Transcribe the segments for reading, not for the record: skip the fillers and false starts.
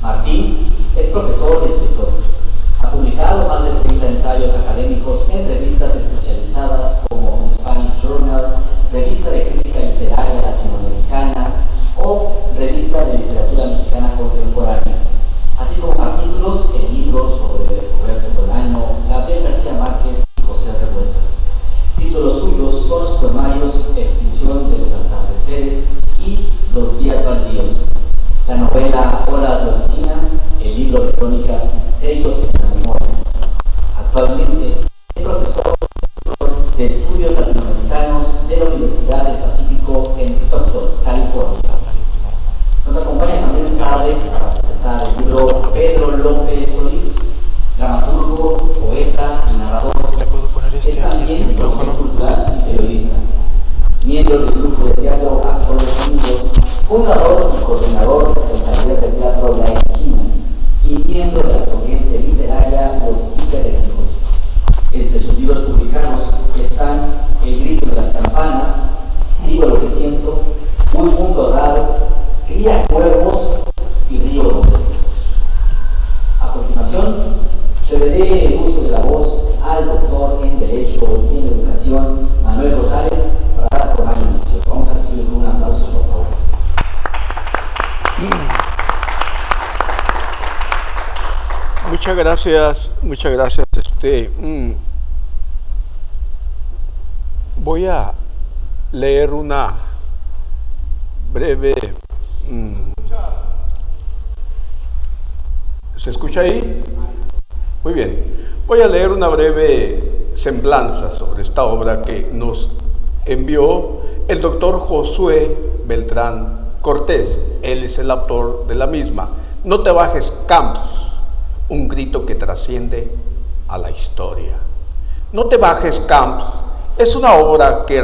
Martín es profesor y escritor. Ha publicado más de 30 ensayos académicos en revistas especializadas como Spanish Journal, Revista de Crítica Literaria Latinoamericana o Revista de Literatura Mexicana Contemporánea, así como capítulos en libros sobre Roberto Bolaño, Gabriel García Márquez y José Revueltas. Títulos suyos son los poemarios Extinción de los atardeceres y Los días baldíos, la novela Horas de oficina, el libro de crónicas Sellos en la memoria. Actualmente es profesor de estudios latinoamericanos de la Universidad del Pacífico en Stockton, California. Nos acompaña también esta tarde para presentar el libro Pedro López Solís, dramaturgo, poeta y narrador. Es también profesor cultural y periodista, miembro del grupo de teatro Actores Unidos, fundador y coordinador del taller de teatro La Esquina y miembro de la corriente literaria Los Hiperactivos. Entre sus libros publicados están El grito de las campanas, Digo lo que siento, Un mundo raro, Cría cuervos y Río 12. A continuación, cederé el uso de la voz al doctor en Derecho y en Educación, Manuel Rosales, para dar formal inicio. Vamos a recibir con un aplauso, por favor. Muchas gracias. Voy a leer una breve. ¿Se escucha ahí? Muy bien. Voy a leer una breve semblanza sobre esta obra que nos envió el doctor Josué Beltrán Cortés. Él es el autor de la misma. No te bajes, Camps, un grito que trasciende a la historia. No te bajes, Camps es una obra que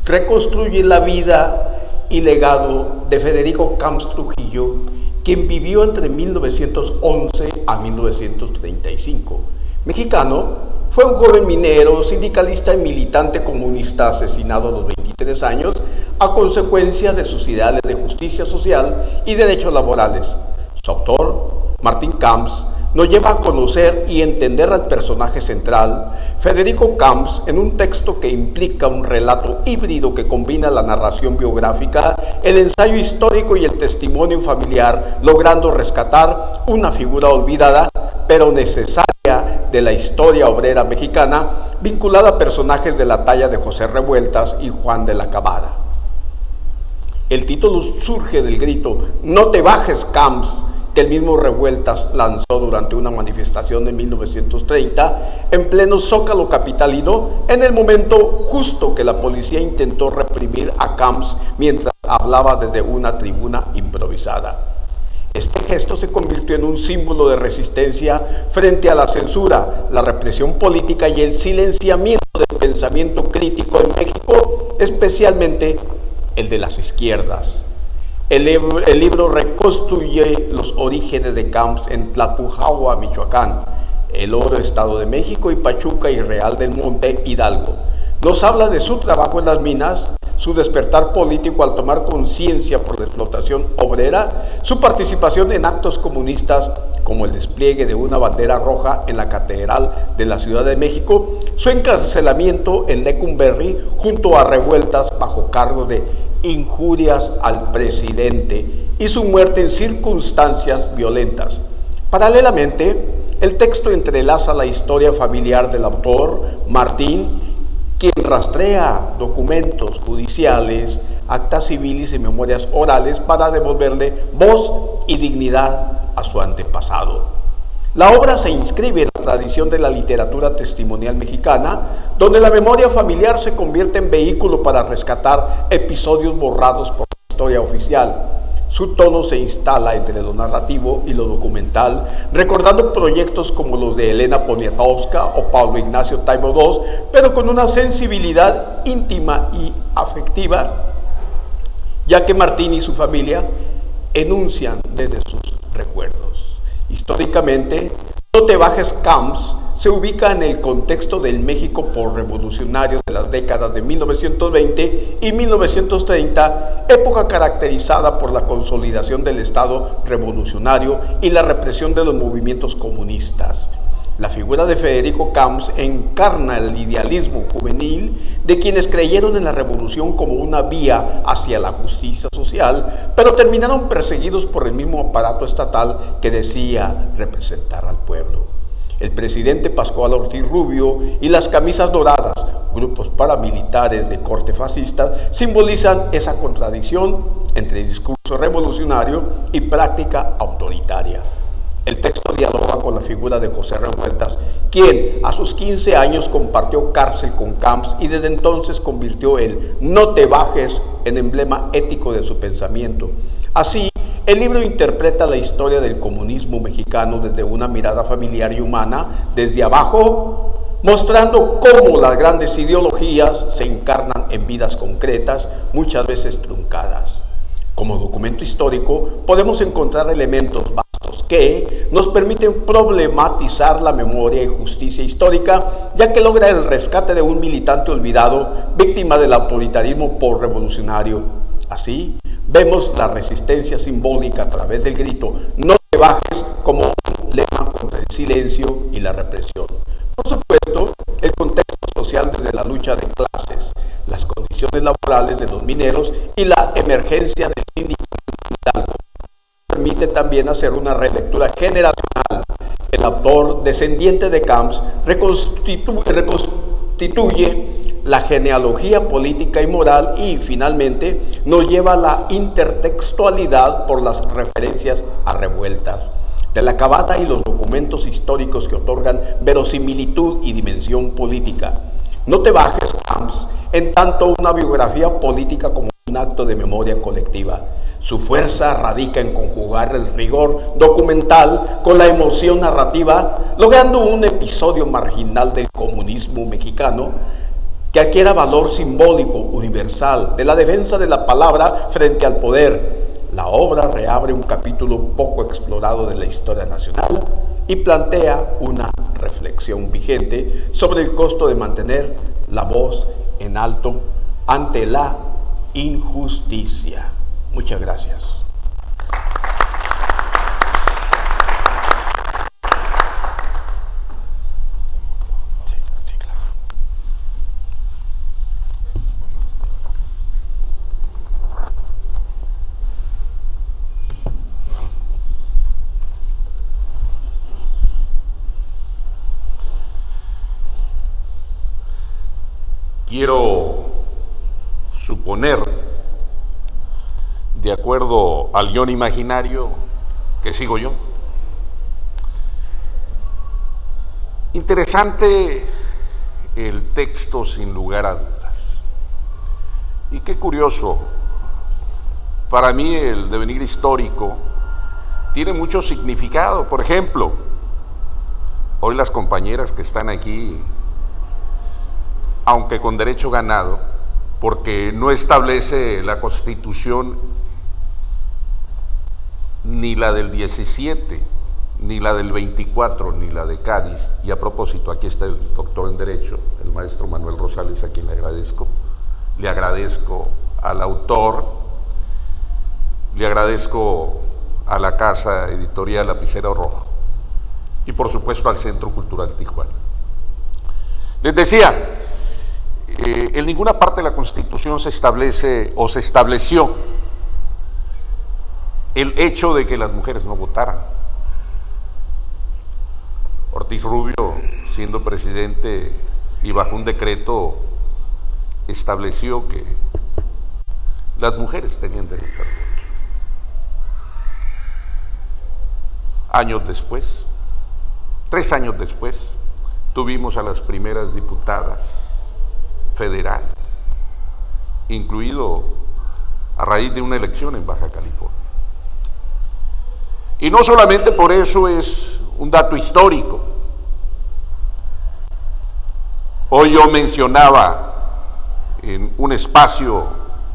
reconstruye la vida y legado de Federico Camps Trujillo, quien vivió entre 1911 a 1935. Mexicano, fue un joven minero, sindicalista y militante comunista asesinado a los 23 años a consecuencia de sus ideales de justicia social y derechos laborales. Su autor, Martín Camps, nos lleva a conocer y entender al personaje central, Federico Camps, en un texto que implica un relato híbrido que combina la narración biográfica, el ensayo histórico y el testimonio familiar, logrando rescatar una figura olvidada, pero necesaria de la historia obrera mexicana, vinculada a personajes de la talla de José Revueltas y Juan de la Cabada. El título surge del grito "No te bajes, Camps", que el mismo Revueltas lanzó durante una manifestación de 1930 en pleno Zócalo capitalino, en el momento justo que la policía intentó reprimir a Camps mientras hablaba desde una tribuna improvisada. Este gesto se convirtió en un símbolo de resistencia frente a la censura, la represión política y el silenciamiento del pensamiento crítico en México, especialmente el de las izquierdas. El libro reconstruye los orígenes de Camps en Tlapujahua, Michoacán, El Oro, Estado de México, y Pachuca y Real del Monte, Hidalgo. Nos habla de su trabajo en las minas, su despertar político al tomar conciencia por la explotación obrera, su participación en actos comunistas como el despliegue de una bandera roja en la Catedral de la Ciudad de México, su encarcelamiento en Lecumberri junto a Revueltas bajo cargo de injurias al presidente y su muerte en circunstancias violentas. Paralelamente, el texto entrelaza la historia familiar del autor, Martín, quien rastrea documentos judiciales, actas civiles y memorias orales para devolverle voz y dignidad a su antepasado. La obra se inscribe en la tradición de la literatura testimonial mexicana, donde la memoria familiar se convierte en vehículo para rescatar episodios borrados por la historia oficial. Su tono se instala entre lo narrativo y lo documental, recordando proyectos como los de Elena Poniatowska o Pablo Ignacio Taibo II, pero con una sensibilidad íntima y afectiva, ya que Martín y su familia enuncian desde sus recuerdos. Históricamente, No te bajes, Camps se ubica en el contexto del México posrevolucionario de las décadas de 1920 y 1930, época caracterizada por la consolidación del Estado revolucionario y la represión de los movimientos comunistas. La figura de Federico Camps encarna el idealismo juvenil de quienes creyeron en la revolución como una vía hacia la justicia social, pero terminaron perseguidos por el mismo aparato estatal que decía representar al pueblo. El presidente Pascual Ortiz Rubio y las camisas doradas, grupos paramilitares de corte fascista, simbolizan esa contradicción entre discurso revolucionario y práctica autoritaria. El texto dialoga con la figura de José Revueltas, quien a sus 15 años compartió cárcel con Camps y desde entonces convirtió el "no te bajes" en emblema ético de su pensamiento. Así, el libro interpreta la historia del comunismo mexicano desde una mirada familiar y humana, desde abajo, mostrando cómo las grandes ideologías se encarnan en vidas concretas, muchas veces truncadas. Como documento histórico, podemos encontrar elementos vastos que nos permiten problematizar la memoria y justicia histórica, ya que logra el rescate de un militante olvidado, víctima del autoritarismo postrevolucionario. Así, vemos la resistencia simbólica a través del grito "no te bajes" como un lema contra el silencio y la represión. Por supuesto, el contexto social desde la lucha de clases, las condiciones laborales de los mineros y la emergencia del sindicalismo permite también hacer una relectura generacional. El autor, descendiente de Camps, reconstituye la genealogía política y moral y, finalmente, nos lleva a la intertextualidad por las referencias a Revueltas, de la Cabada y los documentos históricos que otorgan verosimilitud y dimensión política. No te bajes, Camps, en tanto una biografía política como un acto de memoria colectiva. Su fuerza radica en conjugar el rigor documental con la emoción narrativa, logrando un episodio marginal del comunismo mexicano que adquiera valor simbólico universal de la defensa de la palabra frente al poder. La obra reabre un capítulo poco explorado de la historia nacional y plantea una reflexión vigente sobre el costo de mantener la voz en alto ante la injusticia. Muchas gracias. Quiero suponer, de acuerdo al guión imaginario que sigo yo, interesante el texto sin lugar a dudas. Y qué curioso, para mí el devenir histórico tiene mucho significado. Por ejemplo, hoy las compañeras que están aquí, aunque con derecho ganado, porque no establece la Constitución ni la del 17, ni la del 24, ni la de Cádiz, y a propósito, aquí está el doctor en Derecho, el maestro Manuel Rosales, a quien le agradezco al autor, le agradezco a la Casa Editorial Lapicero Rojo, y por supuesto al Centro Cultural Tijuana. Les decía, en ninguna parte de la Constitución se establece o se estableció el hecho de que las mujeres no votaran. Ortiz Rubio, siendo presidente y bajo un decreto, estableció que las mujeres tenían derecho al voto. Años después, 3 años después, tuvimos a las primeras diputadas federales, incluido a raíz de una elección en Baja California. Y no solamente por eso es un dato histórico. Hoy yo mencionaba en un espacio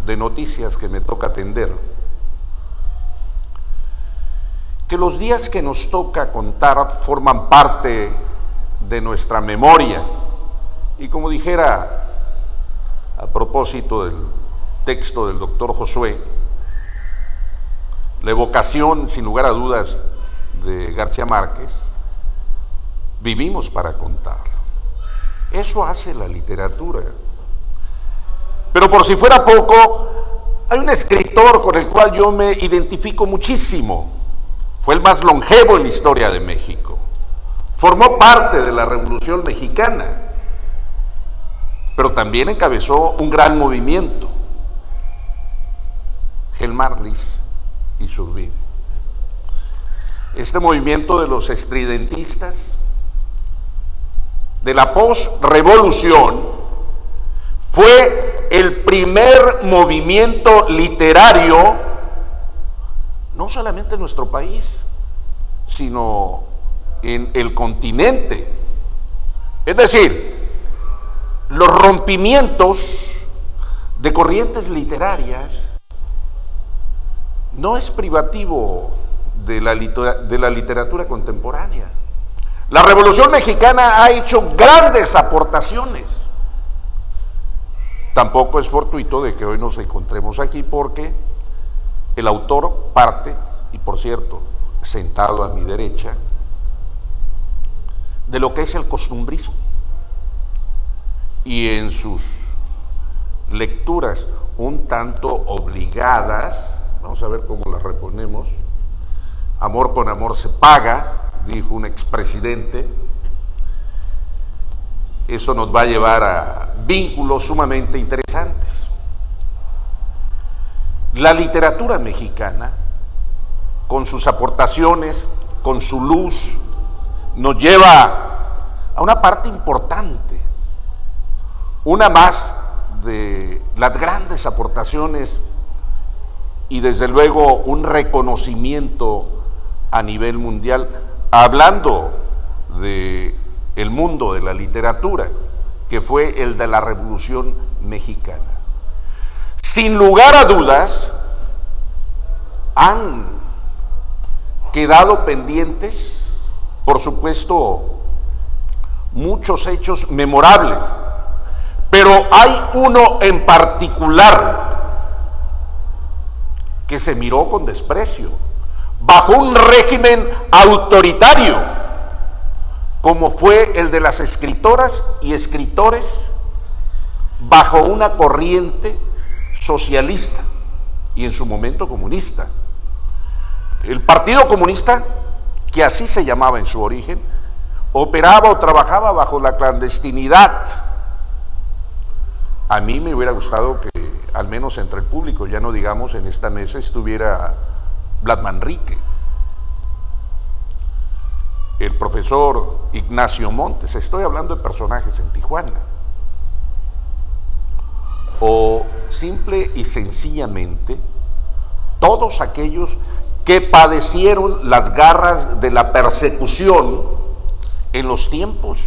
de noticias que me toca atender que los días que nos toca contar forman parte de nuestra memoria. Y como dijera a propósito del texto del doctor Josué, la evocación, sin lugar a dudas, de García Márquez, vivimos para contarlo. Eso hace la literatura. Pero por si fuera poco, hay un escritor con el cual yo me identifico muchísimo. Fue el más longevo en la historia de México. Formó parte de la Revolución Mexicana, pero también encabezó un gran movimiento. Gelmán Iturbide. Este movimiento de los estridentistas, de la posrevolución, fue el primer movimiento literario, no solamente en nuestro país, sino en el continente. Es decir, los rompimientos de corrientes literarias no es privativo de la literatura contemporánea. La Revolución Mexicana ha hecho grandes aportaciones. Tampoco es fortuito de que hoy nos encontremos aquí, porque el autor parte, y por cierto, sentado a mi derecha, de lo que es el costumbrismo. Y en sus lecturas un tanto obligadas, vamos a ver cómo las reponemos, amor con amor se paga, dijo un expresidente. Eso nos va a llevar a vínculos sumamente interesantes. La literatura mexicana, con sus aportaciones, con su luz, nos lleva a una parte importante, una más de las grandes aportaciones y desde luego un reconocimiento a nivel mundial, hablando de el mundo de la literatura, que fue el de la Revolución Mexicana. Sin lugar a dudas, han quedado pendientes, por supuesto, muchos hechos memorables, pero hay uno en particular que se miró con desprecio, bajo un régimen autoritario, como fue el de las escritoras y escritores bajo una corriente socialista y en su momento comunista. El Partido Comunista, que así se llamaba en su origen, operaba o trabajaba bajo la clandestinidad. A mí me hubiera gustado que, al menos entre el público, ya no digamos en esta mesa, estuviera Blas Manrique, el profesor Ignacio Montes, estoy hablando de personajes en Tijuana, o simple y sencillamente todos aquellos que padecieron las garras de la persecución en los tiempos,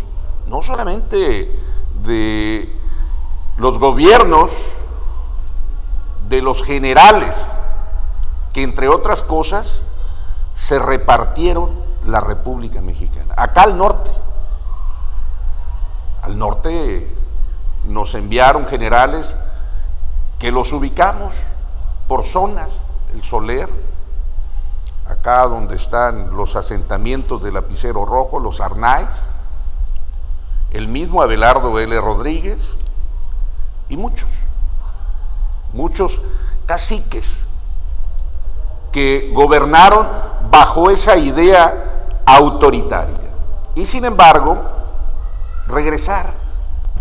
no solamente de los gobiernos, de los generales, que entre otras cosas se repartieron la República Mexicana. Acá al norte nos enviaron generales que los ubicamos por zonas, el Soler, acá donde están los asentamientos del Lapicero Rojo, los Arnáiz, el mismo Abelardo L. Rodríguez y muchos caciques que gobernaron bajo esa idea autoritaria. Y sin embargo, regresar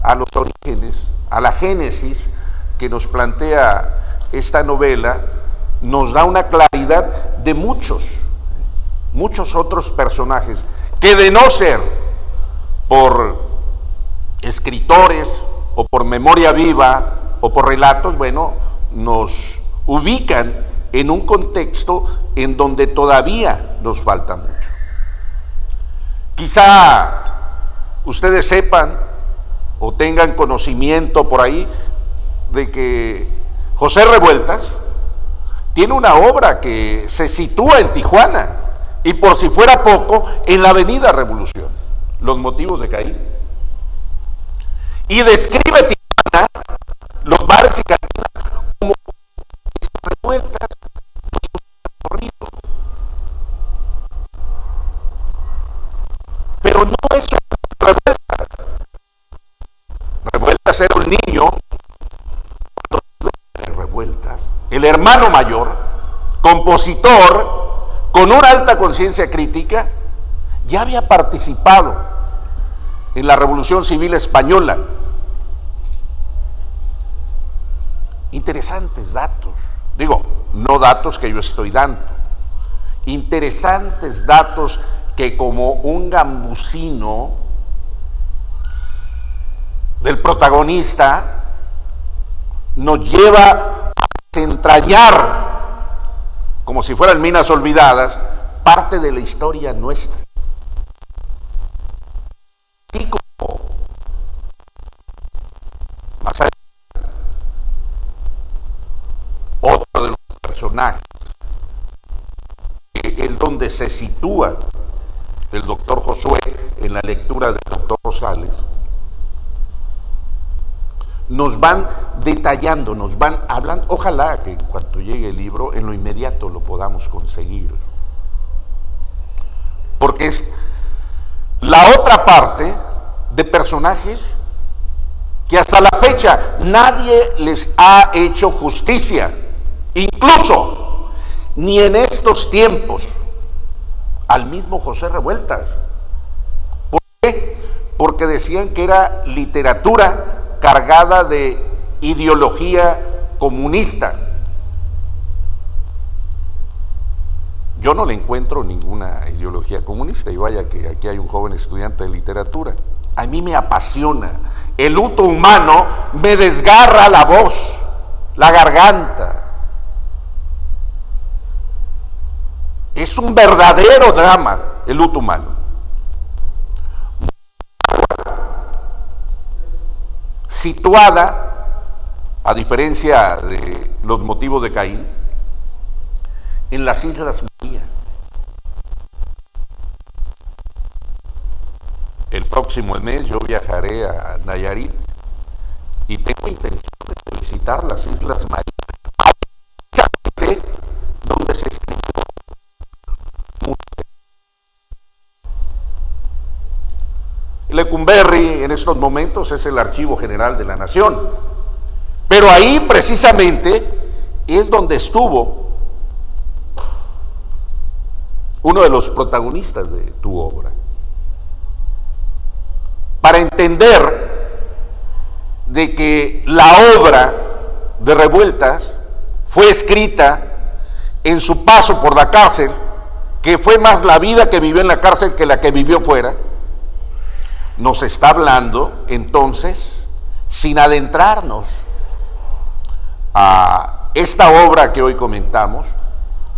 a los orígenes, a la génesis que nos plantea esta novela, nos da una claridad de muchos otros personajes que, de no ser por escritores o por memoria viva o por relatos, bueno, nos ubican en un contexto en donde todavía nos falta mucho. Quizá ustedes sepan o tengan conocimiento por ahí de que José Revueltas tiene una obra que se sitúa en Tijuana y, por si fuera poco, en la Avenida Revolución, los motivos de Caín. Y describe Tijuana, los bares y cantinas, como revueltas, corridos. Pero no es revueltas. Revueltas era un niño, revueltas, el hermano mayor, compositor, con una alta conciencia crítica, ya había participado en la Revolución Civil Española. Interesantes datos, digo, no datos que yo estoy dando, interesantes datos que como un gambusino del protagonista nos lleva a desentrañar, como si fueran minas olvidadas, parte de la historia nuestra. Así como más allá, otro de los personajes, es donde se sitúa el doctor Josué en la lectura del doctor Rosales, nos van detallando, nos van hablando. Ojalá que en cuanto llegue el libro, en lo inmediato lo podamos conseguir, porque es la otra parte de personajes que hasta la fecha nadie les ha hecho justicia, incluso ni en estos tiempos al mismo José Revueltas. ¿Por qué? Porque decían que era literatura cargada de ideología comunista. Yo no le encuentro ninguna ideología comunista, y vaya que aquí hay un joven estudiante de literatura. A mí me apasiona, el luto humano me desgarra la voz, la garganta. Es un verdadero drama el luto humano. Situada, a diferencia de los motivos de Caín, en las Islas María. El próximo mes yo viajaré a Nayarit y tengo intención de visitar las Islas María, donde se escribió Lecumberri en estos momentos es el Archivo General de la Nación, pero ahí precisamente es donde estuvo uno de los protagonistas de tu obra. Para entender de que la obra de Revueltas fue escrita en su paso por la cárcel, que fue más la vida que vivió en la cárcel que la que vivió fuera, nos está hablando entonces, sin adentrarnos a esta obra que hoy comentamos,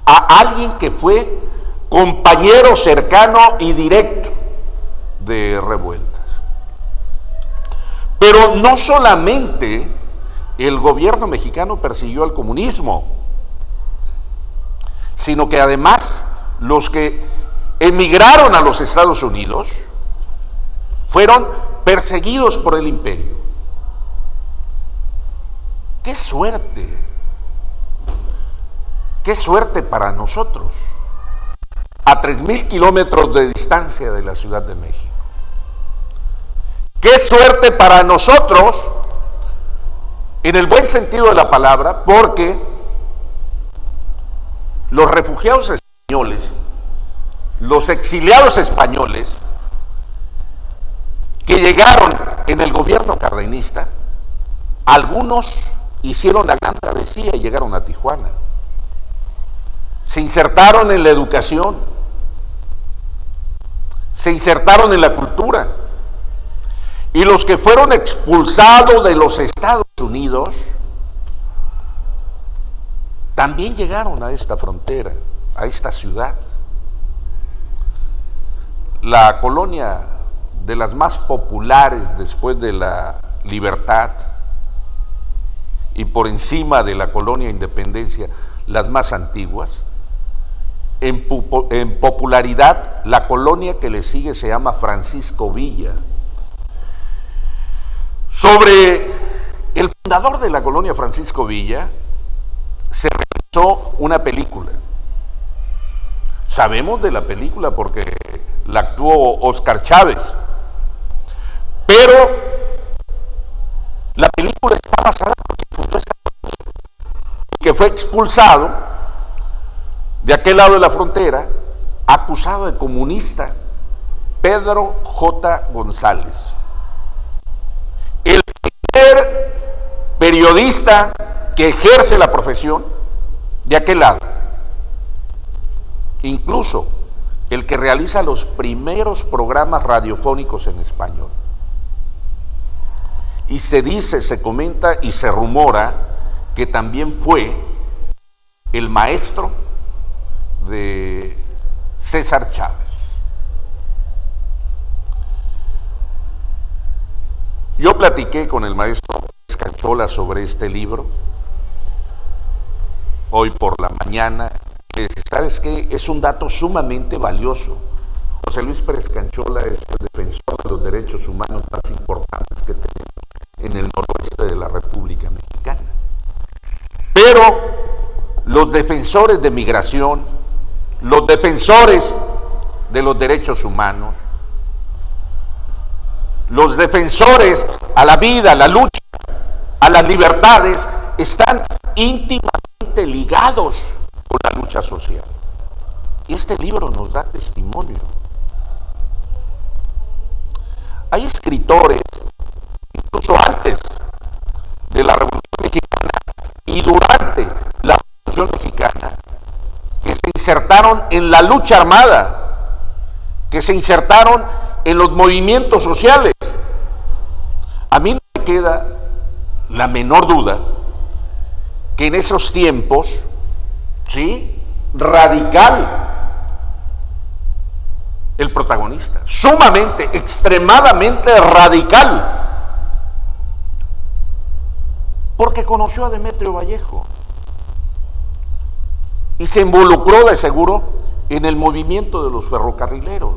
a alguien que fue compañero cercano y directo de Revueltas. Pero no solamente el gobierno mexicano persiguió al comunismo, sino que además los que emigraron a los Estados Unidos fueron perseguidos por el imperio. ¡Qué suerte! ¡Qué suerte para nosotros! A 3,000 kilómetros de distancia de la Ciudad de México. ¡Qué suerte para nosotros! En el buen sentido de la palabra, porque los refugiados españoles, los exiliados españoles, que llegaron en el gobierno cardenista, algunos hicieron la gran travesía y llegaron a Tijuana. Se insertaron en la educación, se insertaron en la cultura. Y los que fueron expulsados de los Estados Unidos también llegaron a esta frontera, a esta ciudad. La colonia de las más populares después de la Libertad y por encima de la colonia Independencia, las más antiguas, En popularidad, la colonia que le sigue se llama Francisco Villa. Sobre el fundador de la colonia Francisco Villa, se realizó una película. Sabemos de la película porque la actuó Oscar Chávez, pero la película está basada en quien fundó esta colonia, que fue expulsado de aquel lado de la frontera, acusado de comunista, Pedro J. González. El primer periodista que ejerce la profesión de aquel lado. Incluso el que realiza los primeros programas radiofónicos en español. Y se dice, se comenta y se rumora que también fue el maestro de César Chávez. Yo platiqué con el maestro Escanchola sobre este libro hoy por la mañana. ¿Sabes qué? Es un dato sumamente valioso. José Luis Pérez Canchola es el defensor de los derechos humanos más importantes que tenemos en el noroeste de la República Mexicana. Pero los defensores de migración, los defensores de los derechos humanos, los defensores a la vida, a la lucha, a las libertades, están íntimamente ligados con la lucha social. Y este libro nos da testimonio. Hay escritores, incluso antes de la Revolución Mexicana y durante la Revolución Mexicana, que se insertaron en la lucha armada, que se insertaron en los movimientos sociales. A mí no me queda la menor duda que en esos tiempos, sí, radical el protagonista, sumamente, extremadamente radical, porque conoció a Demetrio Vallejo y se involucró de seguro en el movimiento de los ferrocarrileros,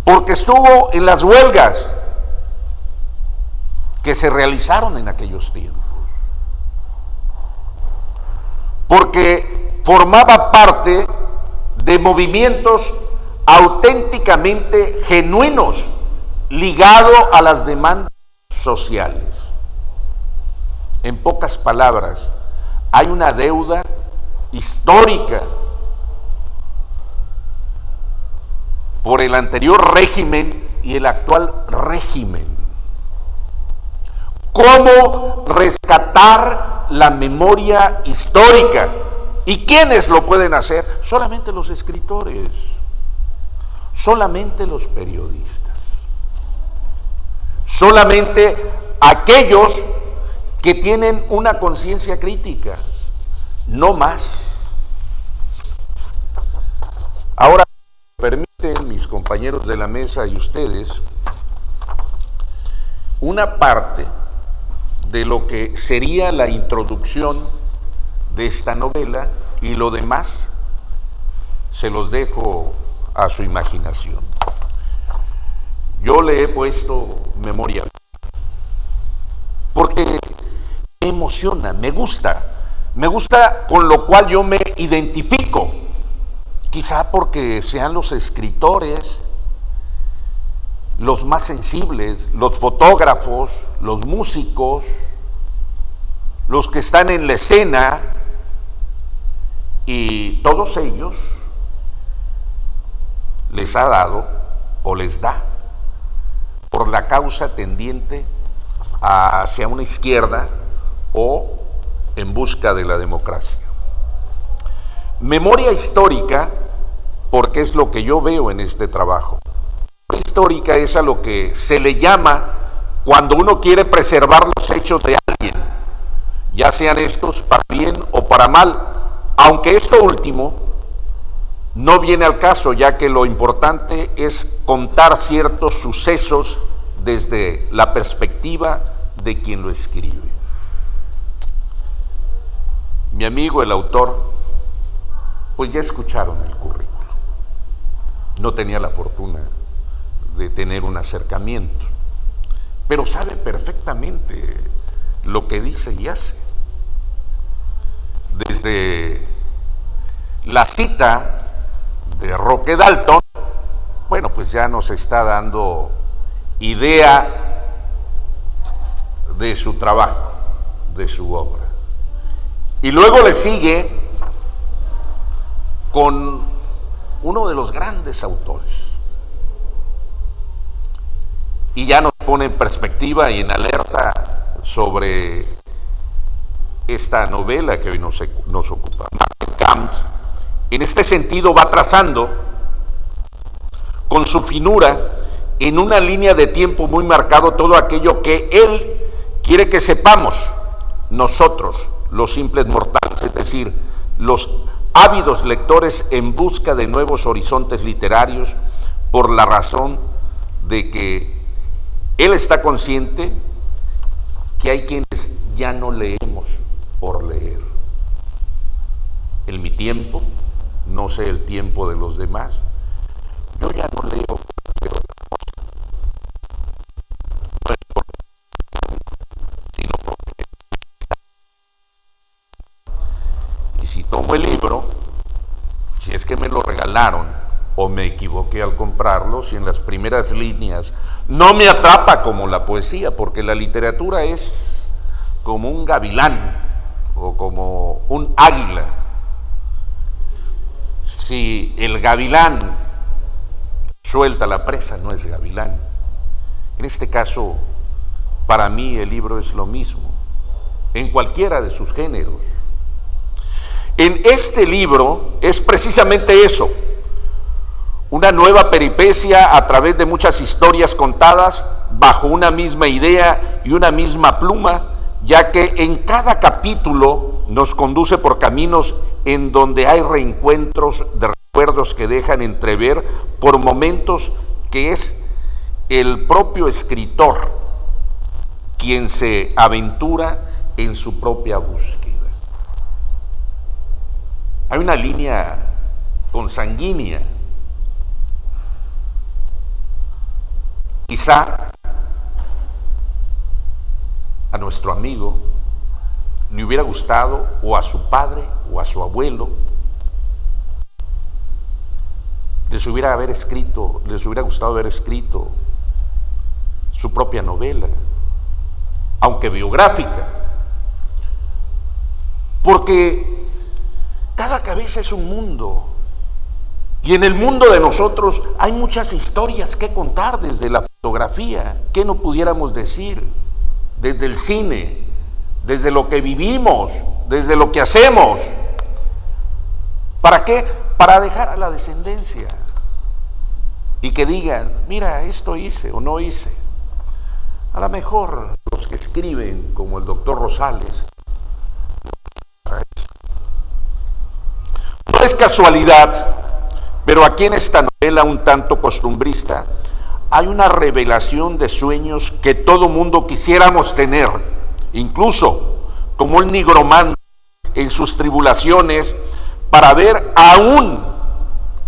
porque estuvo en las huelgas que se realizaron en aquellos tiempos, porque formaba parte de movimientos auténticamente genuinos, ligados a las demandas sociales. En pocas palabras, hay una deuda histórica por el anterior régimen y el actual régimen. ¿Cómo rescatar la memoria histórica? ¿Y quiénes lo pueden hacer? Solamente los escritores, solamente los periodistas, solamente aquellos que tienen una conciencia crítica, no más. Ahora, permiten mis compañeros de la mesa y ustedes una parte de lo que sería la introducción de esta novela, y lo demás se los dejo a su imaginación. Yo le he puesto memoria porque me emociona, me gusta, con lo cual yo me identifico, quizá porque sean los escritores los más sensibles, los fotógrafos, los músicos, los que están en la escena, y todos ellos les ha dado o les da por la causa tendiente hacia una izquierda o en busca de la democracia. Memoria histórica, porque es lo que yo veo en este trabajo. Memoria histórica es a lo que se le llama cuando uno quiere preservar los hechos de alguien, ya sean estos para bien o para mal, aunque esto último no viene al caso, ya que lo importante es contar ciertos sucesos desde la perspectiva de quien lo escribe. Mi amigo el autor pues ya escucharon el currículo. No tenía la fortuna de tener un acercamiento, pero sabe perfectamente lo que dice y hace. Desde la cita de Roque Dalton, bueno, pues ya nos está dando idea de su trabajo, de su obra. Y luego le sigue con uno de los grandes autores. Y ya nos pone en perspectiva y en alerta sobre esta novela que hoy nos ocupa. Martin Camps, en este sentido, va trazando con su finura, en una línea de tiempo muy marcado, todo aquello que él quiere que sepamos nosotros, los simples mortales, es decir, los ávidos lectores en busca de nuevos horizontes literarios, por la razón de que él está consciente que hay quienes ya no leemos por leer. En mi tiempo, no sé el tiempo de los demás, yo ya no leo cualquier otra cosa. No es porque, sino porque. Y si tomo el libro, si es que me lo regalaron o me equivoqué al comprarlo, si en las primeras líneas no me atrapa como la poesía, porque la literatura es como un gavilán o como un águila. Si el gavilán suelta la presa, no es gavilán. En este caso, para mí el libro es lo mismo, en cualquiera de sus géneros. En este libro es precisamente eso, una nueva peripecia a través de muchas historias contadas bajo una misma idea y una misma pluma, ya que en cada capítulo nos conduce por caminos en donde hay reencuentros de recuerdos que dejan entrever por momentos que es el propio escritor quien se aventura en su propia búsqueda. Hay una línea consanguínea. Quizá a nuestro amigo le hubiera gustado, o a su padre o a su abuelo, les hubiera gustado haber escrito su propia novela, aunque biográfica, porque cada cabeza es un mundo, y en el mundo de nosotros hay muchas historias que contar, desde la fotografía, ¿qué no pudiéramos decir? Desde el cine, desde lo que vivimos, desde lo que hacemos. ¿Para qué? Para dejar a la descendencia y que digan, mira, esto hice o no hice. A lo mejor los que escriben, como el doctor Rosales, no es casualidad, pero aquí en esta novela un tanto costumbrista hay una revelación de sueños que todo mundo quisiéramos tener, incluso como el nigromante en sus tribulaciones, para ver aún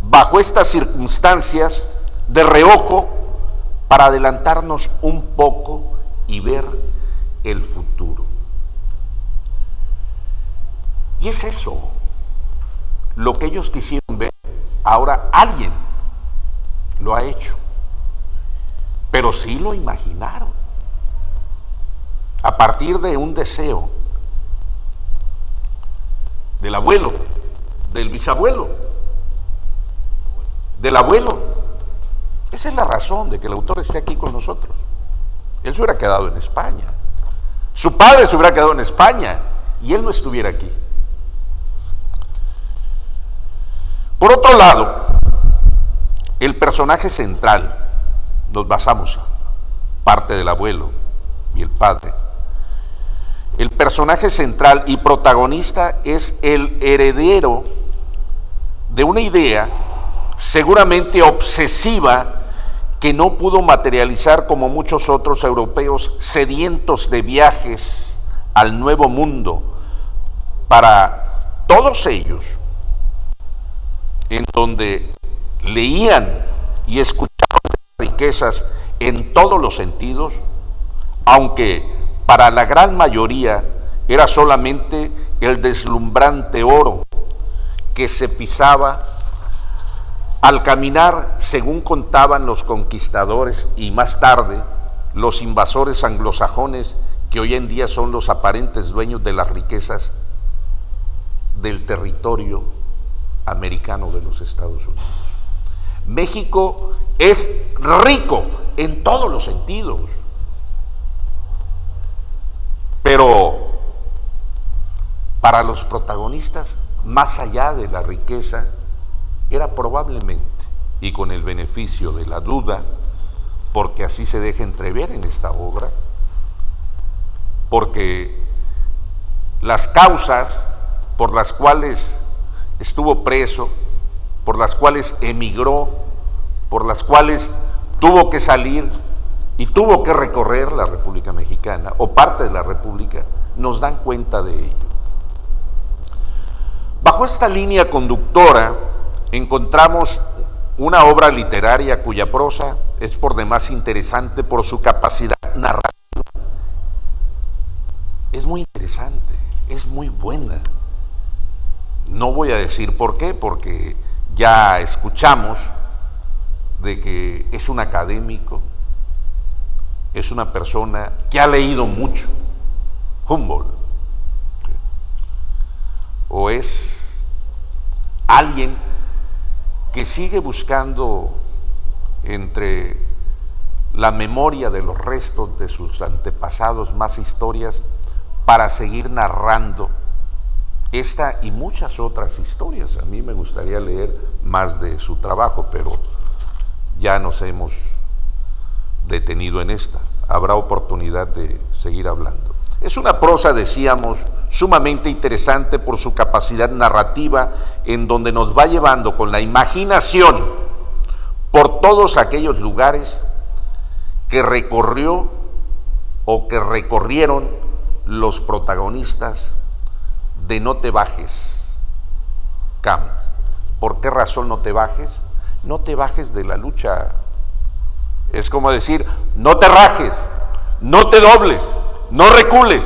bajo estas circunstancias de reojo, para adelantarnos un poco y ver el futuro. Y es eso lo que ellos quisieron ver. Ahora alguien lo ha hecho, pero sí lo imaginaron a partir de un deseo del abuelo, del bisabuelo, del abuelo. Esa es la razón de que el autor esté aquí con nosotros. Él se hubiera quedado en España, su padre se hubiera quedado en España y él no estuviera aquí. Por otro lado, el personaje central, nos basamos parte del abuelo y el padre. El personaje central y protagonista es el heredero de una idea seguramente obsesiva que no pudo materializar como muchos otros europeos sedientos de viajes al Nuevo Mundo. Para todos ellos, en donde leían y escuchaban riquezas en todos los sentidos, aunque para la gran mayoría era solamente el deslumbrante oro que se pisaba al caminar, según contaban los conquistadores y más tarde los invasores anglosajones, que hoy en día son los aparentes dueños de las riquezas del territorio americano de los Estados Unidos. México es rico en todos los sentidos, pero para los protagonistas, más allá de la riqueza, era probablemente, y con el beneficio de la duda, porque así se deja entrever en esta obra, porque las causas por las cuales estuvo preso, por las cuales emigró, por las cuales tuvo que salir y tuvo que recorrer la República Mexicana, o parte de la República, nos dan cuenta de ello. Bajo esta línea conductora encontramos una obra literaria cuya prosa es por demás interesante por su capacidad narrativa. Es muy interesante, es muy buena. No voy a decir por qué, porque ya escuchamos de que es un académico, es una persona que ha leído mucho, Humboldt, o es alguien que sigue buscando entre la memoria de los restos de sus antepasados más historias para seguir narrando esta y muchas otras historias. A mí me gustaría leer más de su trabajo, pero ya nos hemos detenido en esta. Habrá oportunidad de seguir hablando. Es una prosa, decíamos, sumamente interesante por su capacidad narrativa, en donde nos va llevando con la imaginación por todos aquellos lugares que recorrió o que recorrieron los protagonistas de No te bajes, Camp. ¿Por qué razón no te bajes? No te bajes de la lucha. Es como decir, no te rajes, no te dobles, no recules.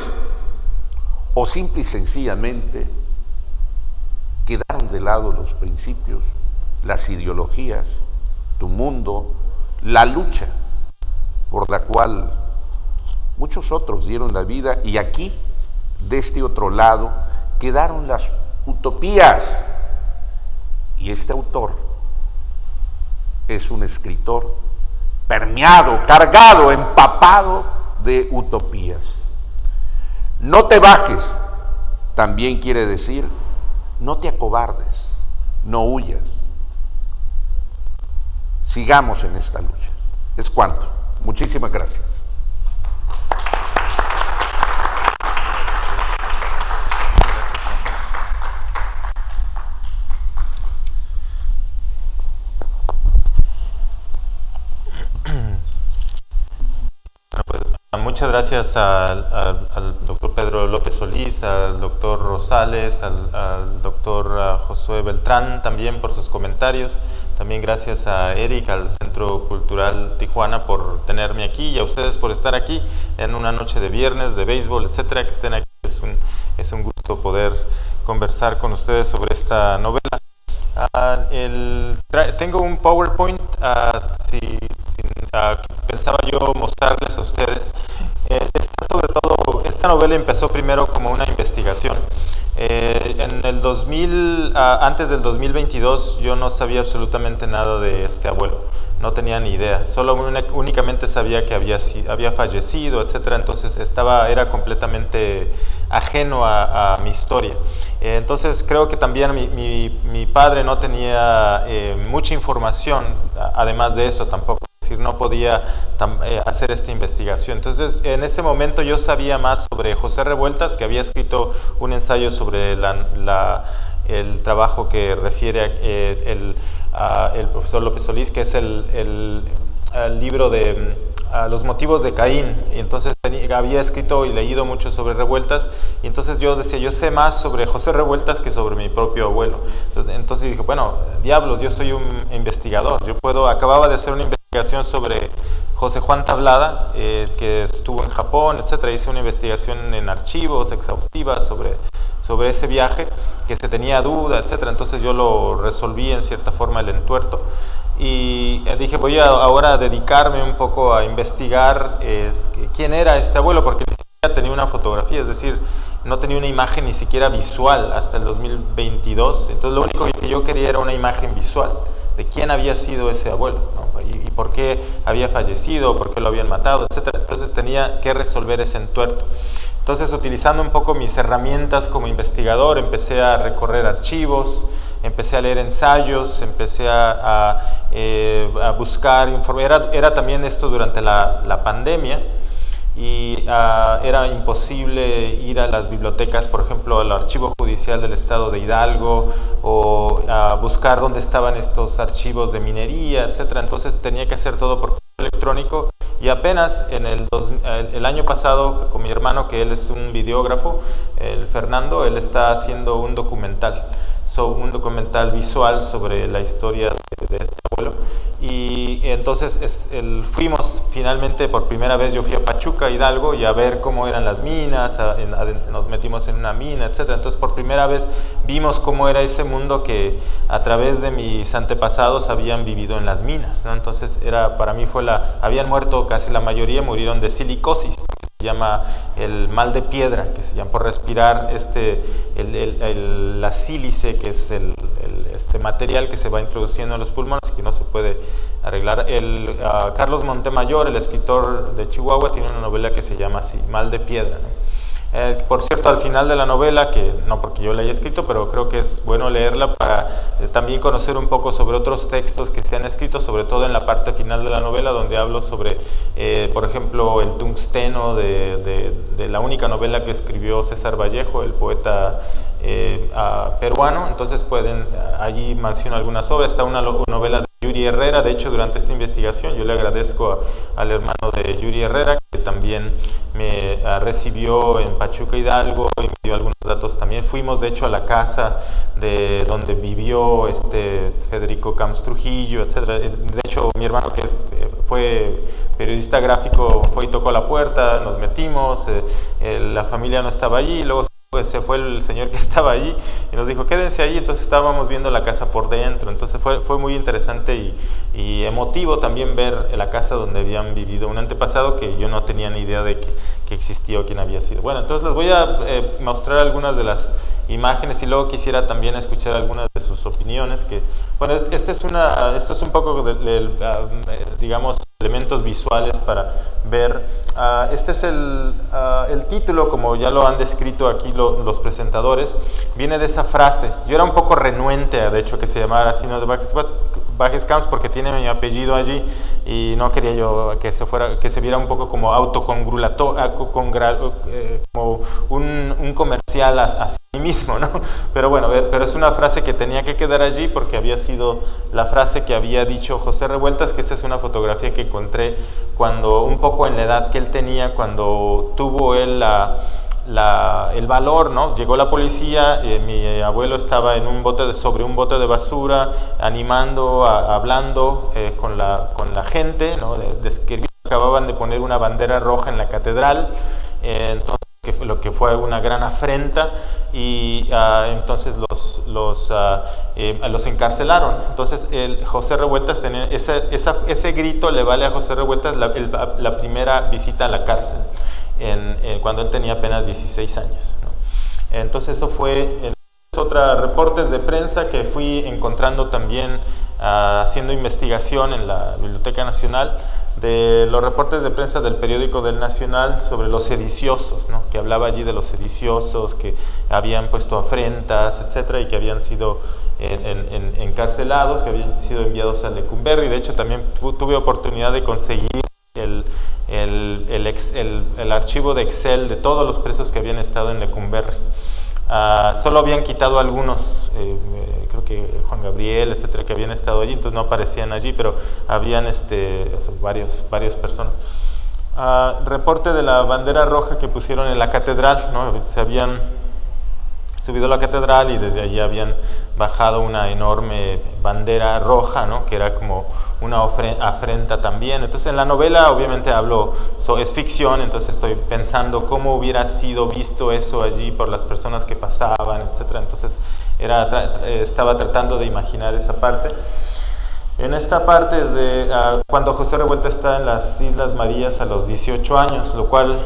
O simple y sencillamente quedaron de lado los principios, las ideologías, tu mundo, la lucha por la cual muchos otros dieron la vida, y aquí, de este otro lado, quedaron las utopías. Y este autor es un escritor permeado, cargado, empapado de utopías. No te bajes también quiere decir no te acobardes, no huyas. Sigamos en esta lucha. Es cuanto. Muchísimas gracias. Muchas gracias al doctor Pedro López Solís, al doctor Rosales, al doctor Josué Beltrán también por sus comentarios. También gracias a Eric, al Centro Cultural Tijuana por tenerme aquí, y a ustedes por estar aquí en una noche de viernes, de béisbol, etcétera, que estén aquí. Es un gusto poder conversar con ustedes sobre esta novela. Tengo un PowerPoint, pensaba yo mostrarles a ustedes. Sobre todo, esta novela empezó primero como una investigación. En el 2000, antes del 2022, yo no sabía absolutamente nada de este abuelo. No tenía ni idea. Únicamente sabía que había fallecido, etcétera. Entonces era completamente ajeno a mi historia. Entonces creo que también mi padre no tenía mucha información, además de eso tampoco. No podía hacer esta investigación. Entonces, en este momento yo sabía más sobre José Revueltas, que había escrito un ensayo sobre el trabajo que refiere el profesor López Solís, que es el libro de Los motivos de Caín. Y entonces había escrito y leído mucho sobre Revueltas, y entonces yo decía, yo sé más sobre José Revueltas que sobre mi propio abuelo. Entonces dije, bueno, diablos, yo soy un investigador, acababa de hacer una investigación sobre José Juan Tablada, que estuvo en Japón, etcétera. Hice una investigación en archivos exhaustivas sobre ese viaje, que se tenía duda, etcétera. Entonces yo lo resolví en cierta forma el entuerto. Y dije, voy ahora a dedicarme un poco a investigar quién era este abuelo, porque ni siquiera tenía una fotografía, es decir, no tenía una imagen ni siquiera visual hasta el 2022. Entonces lo único que yo quería era una imagen visual de quién había sido ese abuelo, ¿no? y por qué había fallecido, por qué lo habían matado, etcétera. Entonces tenía que resolver ese entuerto. Entonces, utilizando un poco mis herramientas como investigador, empecé a recorrer archivos, empecé a leer ensayos, empecé a buscar información. Era también esto durante la pandemia, y era imposible ir a las bibliotecas, por ejemplo, al Archivo Judicial del Estado de Hidalgo, o a buscar dónde estaban estos archivos de minería, etcétera. Entonces tenía que hacer todo por correo electrónico, y apenas en el año pasado, con mi hermano, que él es un videógrafo, el Fernando, él está haciendo un documental visual sobre la historia de este abuelo. Y entonces fuimos finalmente, por primera vez yo fui a Pachuca, Hidalgo, y a ver cómo eran las minas, nos metimos en una mina, etcétera. Entonces por primera vez vimos cómo era ese mundo que a través de mis antepasados habían vivido en las minas, ¿no? Entonces para mí habían muerto, casi la mayoría murieron de silicosis, que se llama el mal de piedra, que se llama por respirar la sílice, que es este material que se va introduciendo en los pulmones y que no se puede arreglar. Carlos Montemayor, el escritor de Chihuahua, tiene una novela que se llama así, Mal de Piedra, ¿no? Por cierto, al final de la novela, que no porque yo la haya escrito, pero creo que es bueno leerla para también conocer un poco sobre otros textos que se han escrito, sobre todo en la parte final de la novela, donde hablo sobre, por ejemplo, el tungsteno de la única novela que escribió César Vallejo, el poeta peruano. Entonces allí menciono algunas obras. Está una novela de Yuri Herrera. De hecho, durante esta investigación yo le agradezco al hermano de Yuri Herrera, que también me recibió en Pachuca, Hidalgo, y me dio algunos datos también. Fuimos de hecho a la casa de donde vivió Federico Camps Trujillo, etcétera. De hecho, mi hermano, que fue periodista gráfico, fue y tocó la puerta, nos metimos, la familia no estaba allí, luego se fue el señor que estaba allí y nos dijo, quédense ahí. Entonces estábamos viendo la casa por dentro. Entonces fue muy interesante y emotivo también ver la casa donde habían vivido un antepasado que yo no tenía ni idea de que existía o quién había sido. Bueno, entonces les voy a mostrar algunas de las imágenes, y luego quisiera también escuchar algunas de sus opiniones. Bueno, esto es un poco digamos, elementos visuales para ver. Este es el título, como ya lo han descrito aquí los presentadores. Viene de esa frase. Yo era un poco renuente, de hecho, que se llamara así, ¿no?, de Bajes Camps, porque tiene mi apellido allí, y no quería yo que se viera un poco como como un comercial a sí mismo, ¿no? Pero bueno, pero es una frase que tenía que quedar allí porque había sido la frase que había dicho José Revueltas, que esa es una fotografía que encontré un poco en la edad que él tenía, cuando tuvo él el valor, ¿no? Llegó la policía, mi abuelo estaba sobre un bote de basura, animando, hablando con la gente, ¿no? Acababan de poner una bandera roja en la catedral, entonces lo que fue una gran afrenta, y entonces los encarcelaron. Entonces José Revueltas tenía ese grito, le vale a José Revueltas la primera visita a la cárcel, cuando él tenía apenas 16 años, ¿no? Entonces eso fue otros reportes de prensa que fui encontrando también haciendo investigación en la Biblioteca Nacional, de los reportes de prensa del periódico del Nacional sobre los sediciosos, ¿no? Que hablaba allí de los sediciosos que habían puesto afrentas, etcétera, y que habían sido encarcelados, que habían sido enviados a Lecumberri. De hecho, también tuve oportunidad de conseguir el archivo de Excel de todos los presos que habían estado en Lecumberri. Solo habían quitado algunos, creo que Juan Gabriel, etcétera, que habían estado allí, entonces no aparecían allí, pero habían varias personas. Reporte de la bandera roja que pusieron en la catedral, ¿no? Se habían subido a la catedral y desde allí habían bajado una enorme bandera roja, ¿no? Que era como una afrenta también. Entonces en la novela obviamente es ficción, entonces estoy pensando cómo hubiera sido visto eso allí por las personas que pasaban, etcétera. Entonces estaba tratando de imaginar esa parte. En esta parte es de cuando José Revuelta está en las Islas Marías a los 18 años, lo cual,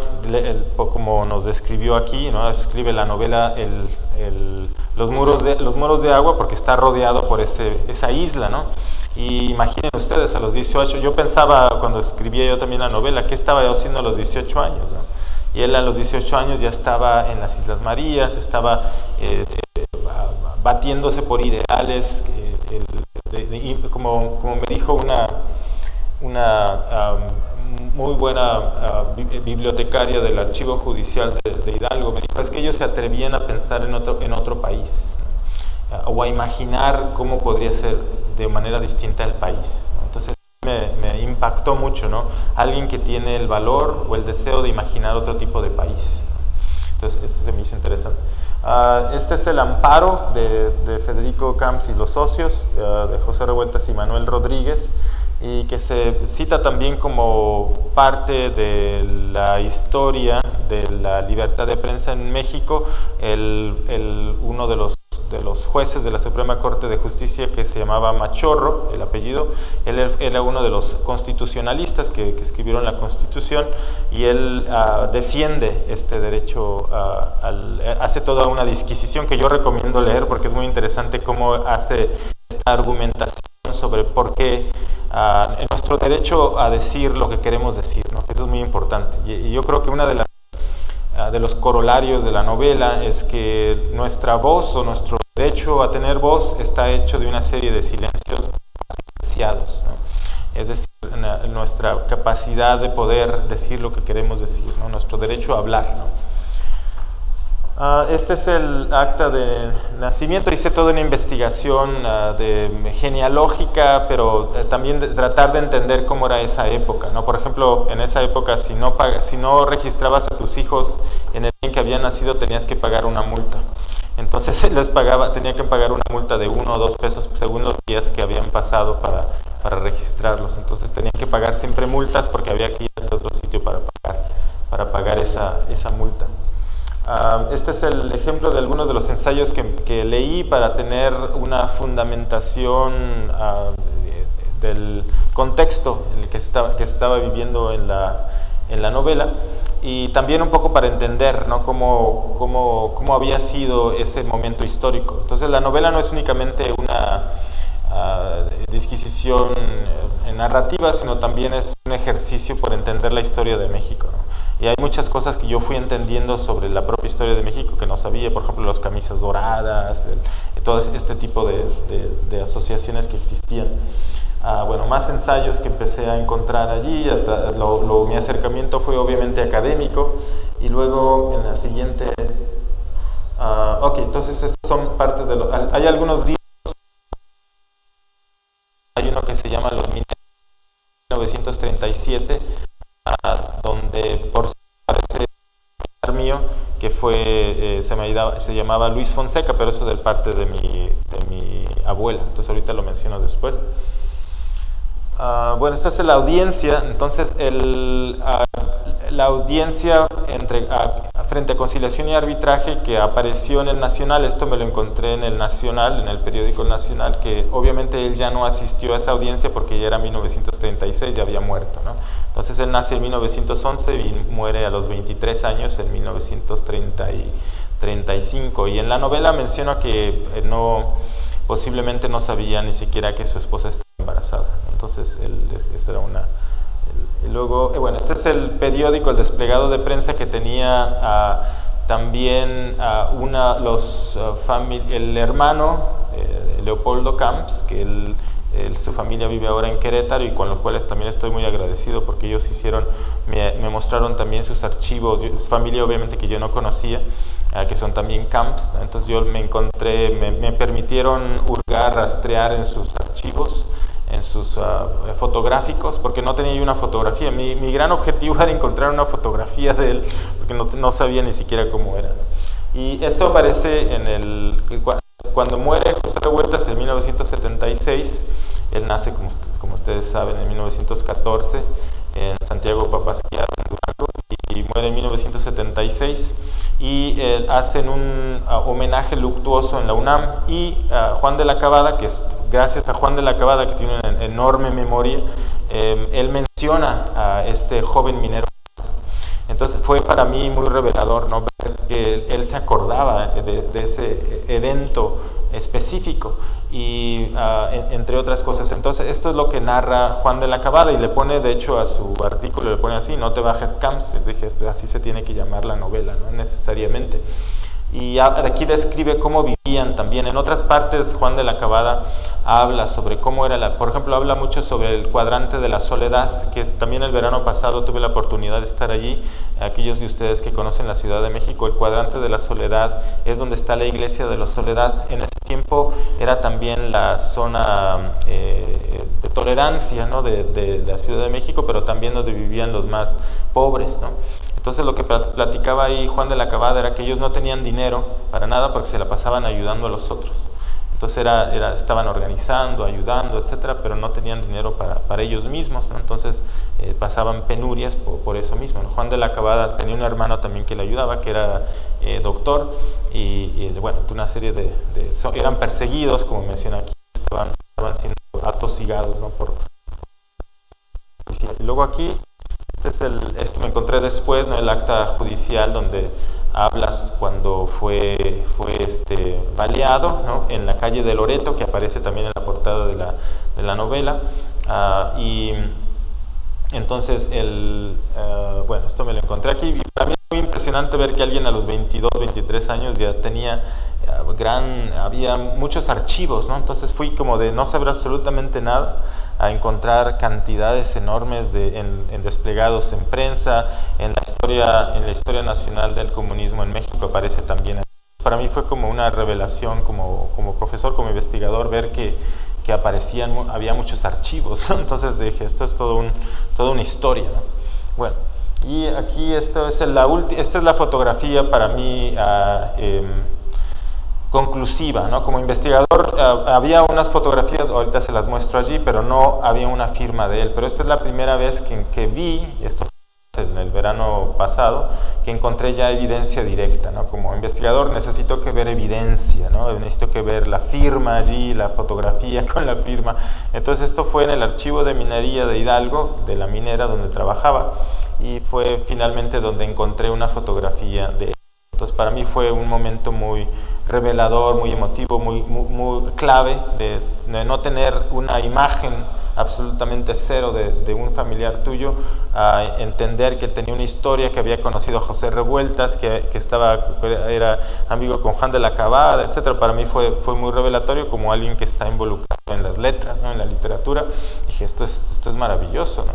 como nos describió aquí, ¿no? Escribe la novela los muros de agua porque está rodeado por esa isla, ¿no? Y imaginen ustedes a los 18, yo pensaba cuando escribía yo también la novela, ¿qué estaba yo haciendo a los 18 años? ¿No? Y él a los 18 años ya estaba en las Islas Marías, estaba batiéndose por ideales, como me dijo una muy buena bibliotecaria del Archivo Judicial de Hidalgo, me dijo, es que ellos se atrevían a pensar en otro país, o a imaginar cómo podría ser de manera distinta el país. Entonces me impactó mucho, ¿no? Alguien que tiene el valor o el deseo de imaginar otro tipo de país. Entonces eso se me hizo interesante. Este es el amparo de Federico Camps y los socios, de José Revueltas y Manuel Rodríguez, y que se cita también como parte de la historia de la libertad de prensa en México. Uno de los jueces de la Suprema Corte de Justicia, que se llamaba Machorro, el apellido, él era uno de los constitucionalistas que escribieron la Constitución, y él defiende este derecho, hace toda una disquisición que yo recomiendo leer porque es muy interesante cómo hace esta argumentación sobre por qué nuestro derecho a decir lo que queremos decir, ¿no? Eso es muy importante, y yo creo que una de los corolarios de la novela es que nuestra voz o nuestro derecho a tener voz está hecho de una serie de silencios silenciados, ¿no? Es decir, nuestra capacidad de poder decir lo que queremos decir, ¿no? Nuestro derecho a hablar, ¿no? Este es el acta de nacimiento. Hice toda una investigación genealógica, pero también de tratar de entender cómo era esa época, ¿no? Por ejemplo, en esa época, si no registrabas a tus hijos en el día en que habían nacido, tenías que pagar una multa. Entonces tenía que pagar una multa de 1 o 2 pesos según los días que habían pasado para registrarlos. Entonces tenían que pagar siempre multas porque había que ir a otro sitio para pagar esa multa. Este es el ejemplo de algunos de los ensayos que leí para tener una fundamentación del contexto en el que estaba viviendo en la novela, y también un poco para entender, ¿no? cómo había sido ese momento histórico. Entonces la novela no es únicamente una disquisición narrativa, sino también es un ejercicio por entender la historia de México, ¿no? Y hay muchas cosas que yo fui entendiendo sobre la propia historia de México que no sabía, por ejemplo, las camisas doradas, todo este tipo de asociaciones que existían. Bueno, más ensayos que empecé a encontrar allí. Mi acercamiento fue obviamente académico, y luego en la siguiente... ok, entonces estos son parte de hay algunos libros. Hay uno que se llama Los 1937, donde por si parece mío, que se llamaba Luis Fonseca, pero eso del parte de mi abuela, entonces ahorita lo menciono después. Bueno, esta es la audiencia. Entonces la audiencia frente a conciliación y arbitraje que apareció en el Nacional, esto me lo encontré en el Nacional, en el periódico Nacional, que obviamente él ya no asistió a esa audiencia porque ya era 1936, ya había muerto, ¿no? Entonces él nace en 1911 y muere a los 23 años en 1935, y en la novela menciona que posiblemente no sabía ni siquiera que su esposa estaba embarazada. Entonces esta era luego, bueno, este es el periódico, el desplegado de prensa que tenía también el hermano Leopoldo Camps, que su familia vive ahora en Querétaro, y con los cuales también estoy muy agradecido porque ellos me mostraron también sus archivos, su familia obviamente que yo no conocía, que son también Camps. Entonces yo me permitieron hurgar, rastrear en sus archivos, fotográficos, porque no tenía yo una fotografía. Mi gran objetivo era encontrar una fotografía de él, porque no sabía ni siquiera cómo era. Y esto aparece cuando muere José Revueltas en 1976. Él nace, como ustedes saben, en 1914 en Santiago Papasquiaro, en Durango, y muere en 1976. Y hacen un homenaje luctuoso en la UNAM, y Juan de la Cabada, gracias a Juan de la Cabada, que tiene una enorme memoria, él menciona a este joven minero. Entonces fue para mí muy revelador, ¿no?, ver que él se acordaba de ese evento específico, y entre otras cosas. Entonces esto es lo que narra Juan de la Cabada, y le pone, de hecho, a su artículo le pone así: no te bajes, Camps. Dije, así se tiene que llamar la novela, no necesariamente. Y aquí describe cómo vivían también. En otras partes, Juan de la Cabada habla sobre cómo era por ejemplo, habla mucho sobre el cuadrante de la Soledad, que también el verano pasado tuve la oportunidad de estar allí. Aquellos de ustedes que conocen la Ciudad de México, el cuadrante de la Soledad es donde está la iglesia de la Soledad. En ese tiempo era también la zona de tolerancia, ¿no?, de la Ciudad de México, pero también donde vivían los más pobres, ¿no? Entonces lo que platicaba ahí Juan de la Cabada era que ellos no tenían dinero para nada, porque se la pasaban ayudando a los otros. Entonces estaban organizando, ayudando, etcétera, pero no tenían dinero para ellos mismos, ¿no? Entonces pasaban penurias por eso mismo, ¿no? Juan de la Cabada tenía un hermano también que le ayudaba, que era doctor, y bueno, una serie eran perseguidos, como menciona aquí, estaban siendo atosigados, ¿no?, y luego aquí, esto me encontré después, ¿no?, el acta judicial donde hablas cuando fue baleado, ¿no?, en la calle de Loreto, que aparece también en la portada de la novela. Y entonces bueno, esto me lo encontré aquí, y para mí es muy impresionante ver que alguien a los 22, 23 años ya tenía había muchos archivos, ¿no? Entonces fui como de no saber absolutamente nada a encontrar cantidades enormes en desplegados en prensa, en la historia nacional del comunismo en México aparece también. Para mí fue como una revelación como profesor, como investigador, ver que había muchos archivos, ¿no? Entonces dije, esto es toda una historia, ¿no? Bueno, y aquí esta es la fotografía para mí conclusiva, ¿no? Como investigador había unas fotografías, ahorita se las muestro allí, pero no había una firma de él. Pero esta es la primera vez que vi, esto fue en el verano pasado, que encontré ya evidencia directa, ¿no? Como investigador necesito que ver evidencia, ¿no? Necesito que ver la firma allí, la fotografía con la firma. Entonces esto fue en el archivo de minería de Hidalgo, de la minera donde trabajaba, y fue finalmente donde encontré una fotografía de él. Entonces para mí fue un momento muy revelador, muy emotivo, muy clave de no tener una imagen absolutamente cero de un familiar tuyo, a entender que tenía una historia, que había conocido a José Revueltas, que era amigo con Juan de la Cabada, etcétera. Para mí fue muy revelatorio como alguien que está involucrado en las letras, ¿no?, en la literatura. Dije, esto es maravilloso, ¿no?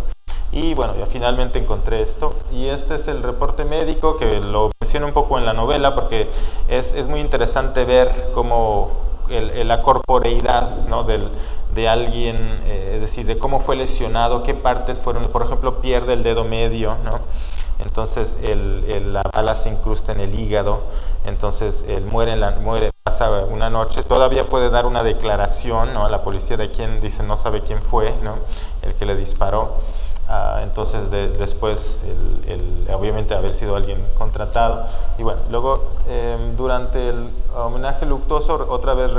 Y bueno, ya finalmente encontré esto, y este es el reporte médico, que lo menciono un poco en la novela porque es muy interesante ver cómo la corporeidad, ¿no?, de alguien, es decir, de cómo fue lesionado, qué partes fueron, por ejemplo, pierde el dedo medio, ¿no? Entonces la bala se incrusta en el hígado, entonces él pasa una noche, todavía puede dar una declaración, ¿no?, a la policía de quien dice no sabe quién fue, ¿no?, el que le disparó. Entonces después obviamente haber sido alguien contratado, y bueno, luego durante el homenaje luctuoso otra vez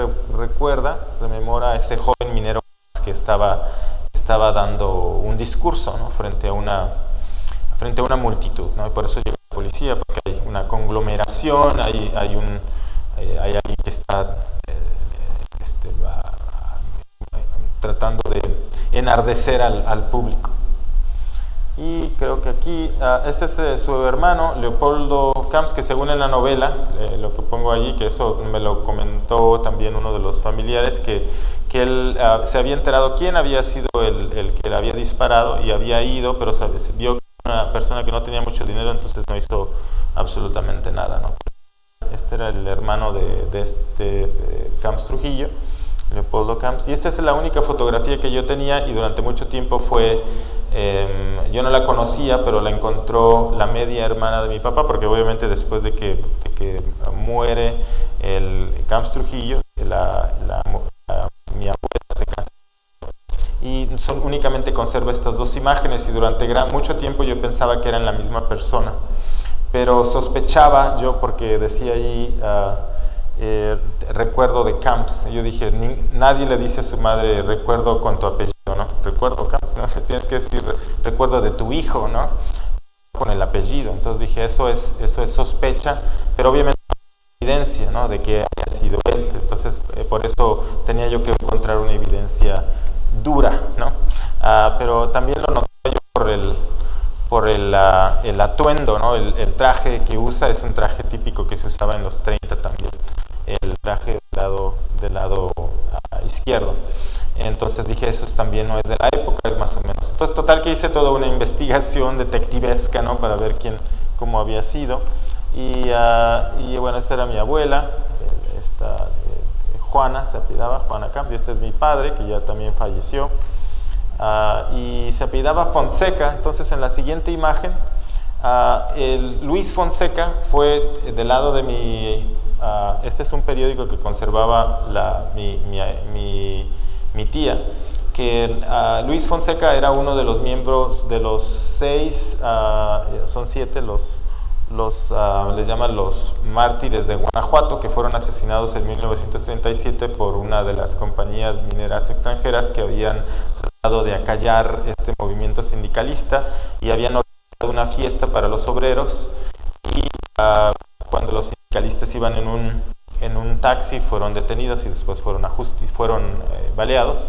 rememora a ese joven minero que estaba dando un discurso, ¿no?, frente a una multitud, ¿no? Y por eso llega la policía, porque hay una conglomeración, hay alguien que está tratando de enardecer al público. Y creo que aquí, este es de su hermano, Leopoldo Camps, que según en la novela, lo que pongo allí, que eso me lo comentó también uno de los familiares, que él se había enterado quién había sido el que le había disparado y había ido, pero vio que era una persona que no tenía mucho dinero, entonces no hizo absolutamente nada, ¿no? Este era el hermano de Camps Trujillo. Leopoldo Camps. Y esta es la única fotografía que yo tenía y durante mucho tiempo fue, yo no la conocía, pero la encontró la media hermana de mi papá, porque obviamente después de que muere el Camps Trujillo, mi abuela se casa y únicamente conserva estas dos imágenes, y durante mucho tiempo yo pensaba que eran la misma persona, pero sospechaba yo porque decía ahí recuerdo de Camps. Yo dije, nadie le dice a su madre recuerdo con tu apellido, ¿no? Recuerdo Camps, no sé, tienes que decir recuerdo de tu hijo, ¿no? Con el apellido. Entonces dije, eso es sospecha, pero obviamente evidencia, ¿no? De que haya sido él. Entonces por eso tenía yo que encontrar una evidencia dura, ¿no? Pero también lo noté yo por el atuendo, ¿no? El traje que usa es un traje típico que se usaba en los 30 también, el traje del lado izquierdo. Entonces dije, eso también no es de la época, es más o menos. Entonces total que hice toda una investigación detectivesca, ¿no? Para ver cómo había sido. Y bueno, esta era mi abuela, Juana, se apellidaba Juana Camps, y este es mi padre, que ya también falleció. Y se apellidaba Fonseca. Entonces en la siguiente imagen, Luis Fonseca fue del lado de mi... este es un periódico que conservaba mi tía, que Luis Fonseca era uno de los miembros de los 6, son 7 les llaman los mártires de Guanajuato, que fueron asesinados en 1937 por una de las compañías mineras extranjeras que habían tratado de acallar este movimiento sindicalista y habían organizado una fiesta para los obreros, y cuando los sindicalistas iban en un taxi fueron detenidos y después fueron baleados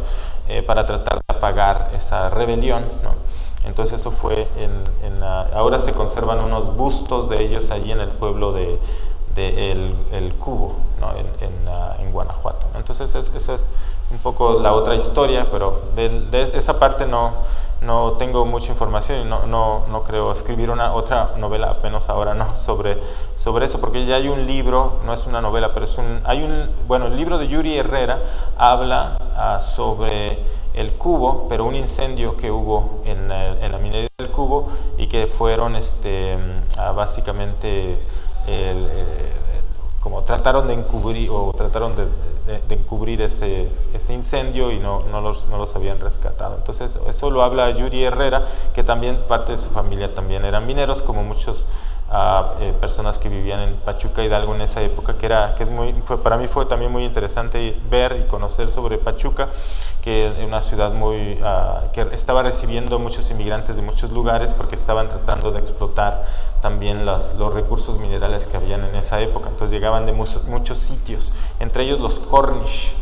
para tratar de apagar esa rebelión, ¿no? Entonces eso fue ahora se conservan unos bustos de ellos allí en el pueblo de El Cubo, ¿no? en Guanajuato. Entonces esa es un poco la otra historia, pero de esa parte no tengo mucha información y no creo escribir otra novela, apenas ahora no, sobre eso, porque ya hay un libro, no es una novela, pero bueno, el libro de Yuri Herrera habla sobre el Cubo, pero un incendio que hubo en la minería del Cubo, y que fueron básicamente como trataron de encubrir ese incendio y no los habían rescatado. Entonces eso lo habla Yuri Herrera, que también parte de su familia también eran mineros, como muchos personas que vivían en Pachuca Hidalgo en esa época, para mí fue también muy interesante ver y conocer sobre Pachuca, que es una ciudad que estaba recibiendo muchos inmigrantes de muchos lugares porque estaban tratando de explotar también los recursos minerales que habían en esa época. Entonces llegaban de muchos sitios, entre ellos los Cornish.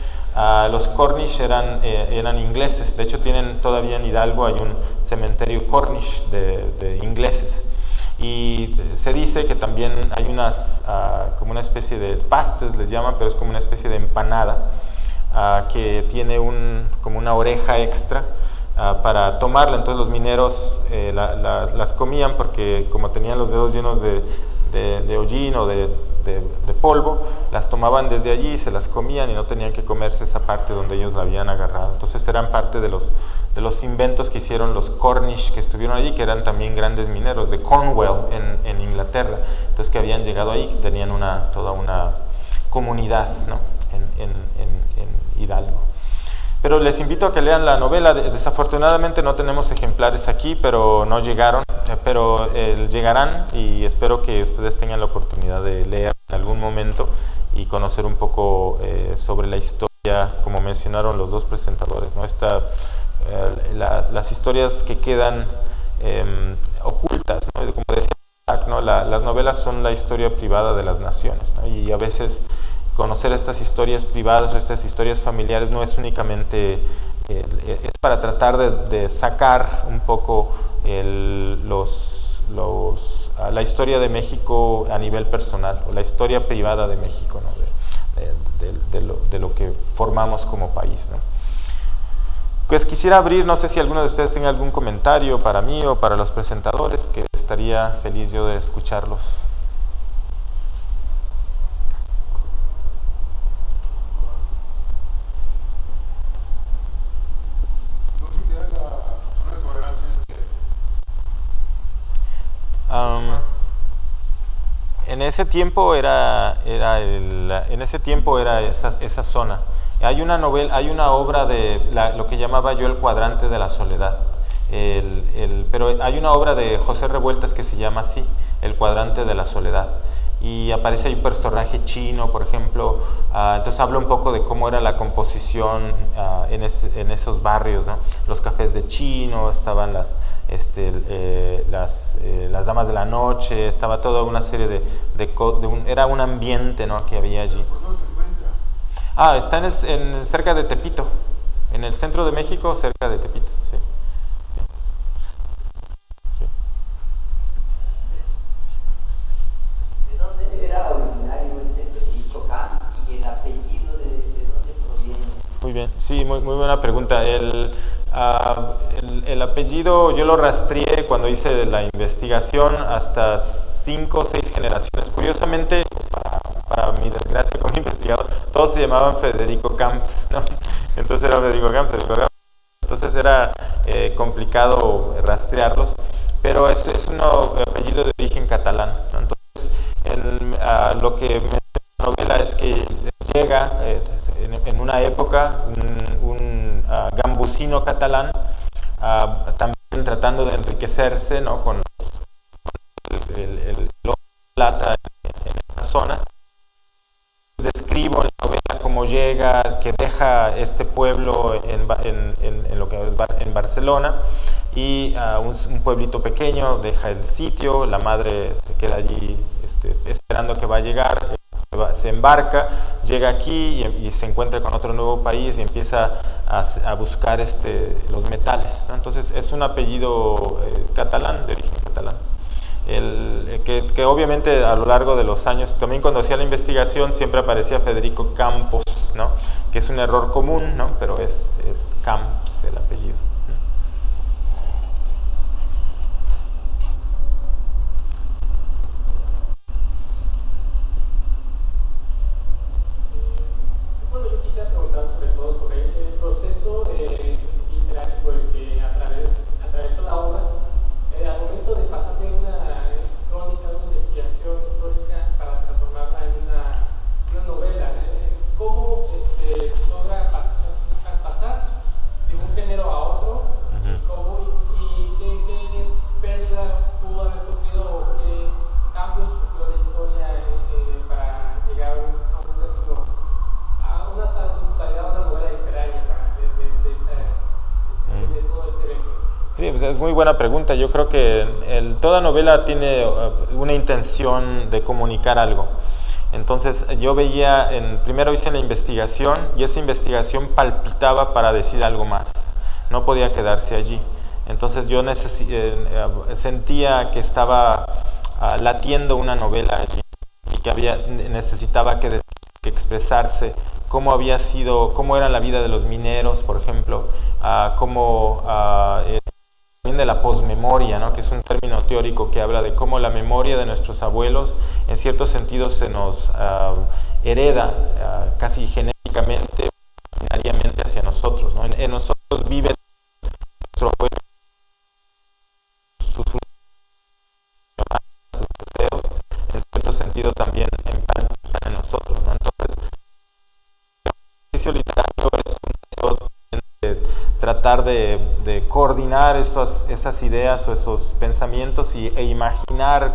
Los Cornish eran ingleses. De hecho tienen todavía en Hidalgo hay un cementerio Cornish de ingleses. Y se dice que también hay como una especie de pastes, les llaman, pero es como una especie de empanada que tiene como una oreja extra para tomarla. Entonces los mineros las comían porque como tenían los dedos llenos de hollín o de polvo, las tomaban desde allí y se las comían y no tenían que comerse esa parte donde ellos la habían agarrado. Entonces eran parte de los inventos que hicieron los Cornish, que estuvieron allí, que eran también grandes mineros de Cornwall en Inglaterra. Entonces que habían llegado ahí, tenían toda una comunidad, ¿no? en Hidalgo. Pero les invito a que lean la novela. Desafortunadamente no tenemos ejemplares aquí, pero no llegaron, pero llegarán, y espero que ustedes tengan la oportunidad de leer en algún momento y conocer un poco sobre la historia, como mencionaron los dos presentadores, ¿no? Las historias que quedan ocultas, ¿no? Como decía Isaac, ¿no? Las novelas son la historia privada de las naciones, ¿no? Y a veces conocer estas historias privadas o estas historias familiares no es únicamente, es para tratar de sacar un poco la historia de México a nivel personal, o la historia privada de México, ¿no? de lo que formamos como país, ¿no? Pues quisiera abrir, no sé si alguno de ustedes tenga algún comentario para mí o para los presentadores, que estaría feliz yo de escucharlos. En ese tiempo era esa zona. Hay una novela, hay una obra de lo que llamaba yo el cuadrante de la soledad. Pero hay una obra de José Revueltas que se llama así, el cuadrante de la soledad. Y aparece ahí un personaje chino, por ejemplo. Entonces habla un poco de cómo era la composición en esos barrios, ¿no? Los cafés de chino, estaban las damas de la noche, estaba toda una serie era un ambiente, ¿no?, que había allí. Está cerca de Tepito, en el centro de México, cerca de Tepito, sí. ¿De dónde era originario Federico Camps y el apellido de dónde proviene? Muy bien, sí, muy buena pregunta. El apellido yo lo rastreé cuando hice la investigación hasta 5 o 6 generaciones. Curiosamente, para mi desgracia como investigador, todos se llamaban Federico Camps, ¿no? Entonces era Federico Camps. Entonces era complicado rastrearlos, pero es un apellido de origen catalán, ¿no? Entonces, lo que me da la novela es que llega en una época un gambusino catalán, también tratando de enriquecerse, ¿no?, con el plata en estas zonas. Describo en la novela cómo llega, que deja este pueblo en Barcelona, y un pueblito pequeño, deja el sitio, la madre se queda allí esperando que va a llegar, se embarca, llega aquí y se encuentra con otro nuevo país y empieza a buscar los metales, ¿no? Entonces es un apellido catalán, de origen catalán. Que obviamente a lo largo de los años, también cuando hacía la investigación siempre aparecía Federico Campos, ¿no?, que es un error común, ¿no?, pero es Camps el apellido. Bueno, yo quisiera preguntar sobre todo sobre el proceso literario por el que atravesó la obra, al momento de pasar de una crónica, una investigación histórica, para transformarla en una novela. ¿Cómo logra pasar de un género a otro? ¿Y qué pérdida pudo haber sufrido o qué cambios sufrió la historia para llegar a una totalidad, una novela literaria de todo este evento? Sí, pues es muy buena pregunta. Yo creo que toda novela tiene una intención de comunicar algo. Entonces yo veía, primero hice la investigación y esa investigación palpitaba para decir algo más. No podía quedarse allí. Entonces yo sentía que estaba latiendo una novela allí y que necesitaba que expresarse cómo era la vida de los mineros, por ejemplo, también de la posmemoria, ¿no?, que es un término teórico que habla de cómo la memoria de nuestros abuelos en cierto sentido se nos hereda casi genéticamente, binariamente hacia nosotros, ¿no? En nosotros vive nuestro abuelo, sus deseos, en cierto sentido también en nosotros, ¿no? Entonces, el ejercicio literario es un deseo de tratar de coordinar esas ideas o esos pensamientos e imaginar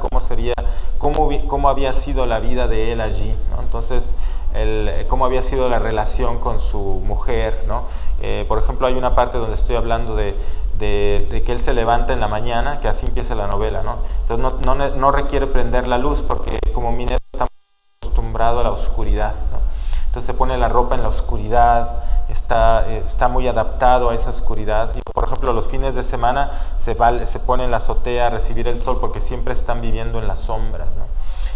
cómo había sido la vida de él allí, ¿no? Entonces, cómo había sido la relación con su mujer, ¿no? Por ejemplo, hay una parte donde estoy hablando de que él se levanta en la mañana, que así empieza la novela, ¿no? Entonces no requiere prender la luz porque como minero está acostumbrado a la oscuridad, ¿no? Entonces se pone la ropa en la oscuridad, está muy adaptado a esa oscuridad. Y, por ejemplo, los fines de semana se pone en la azotea a recibir el sol porque siempre están viviendo en las sombras, ¿no?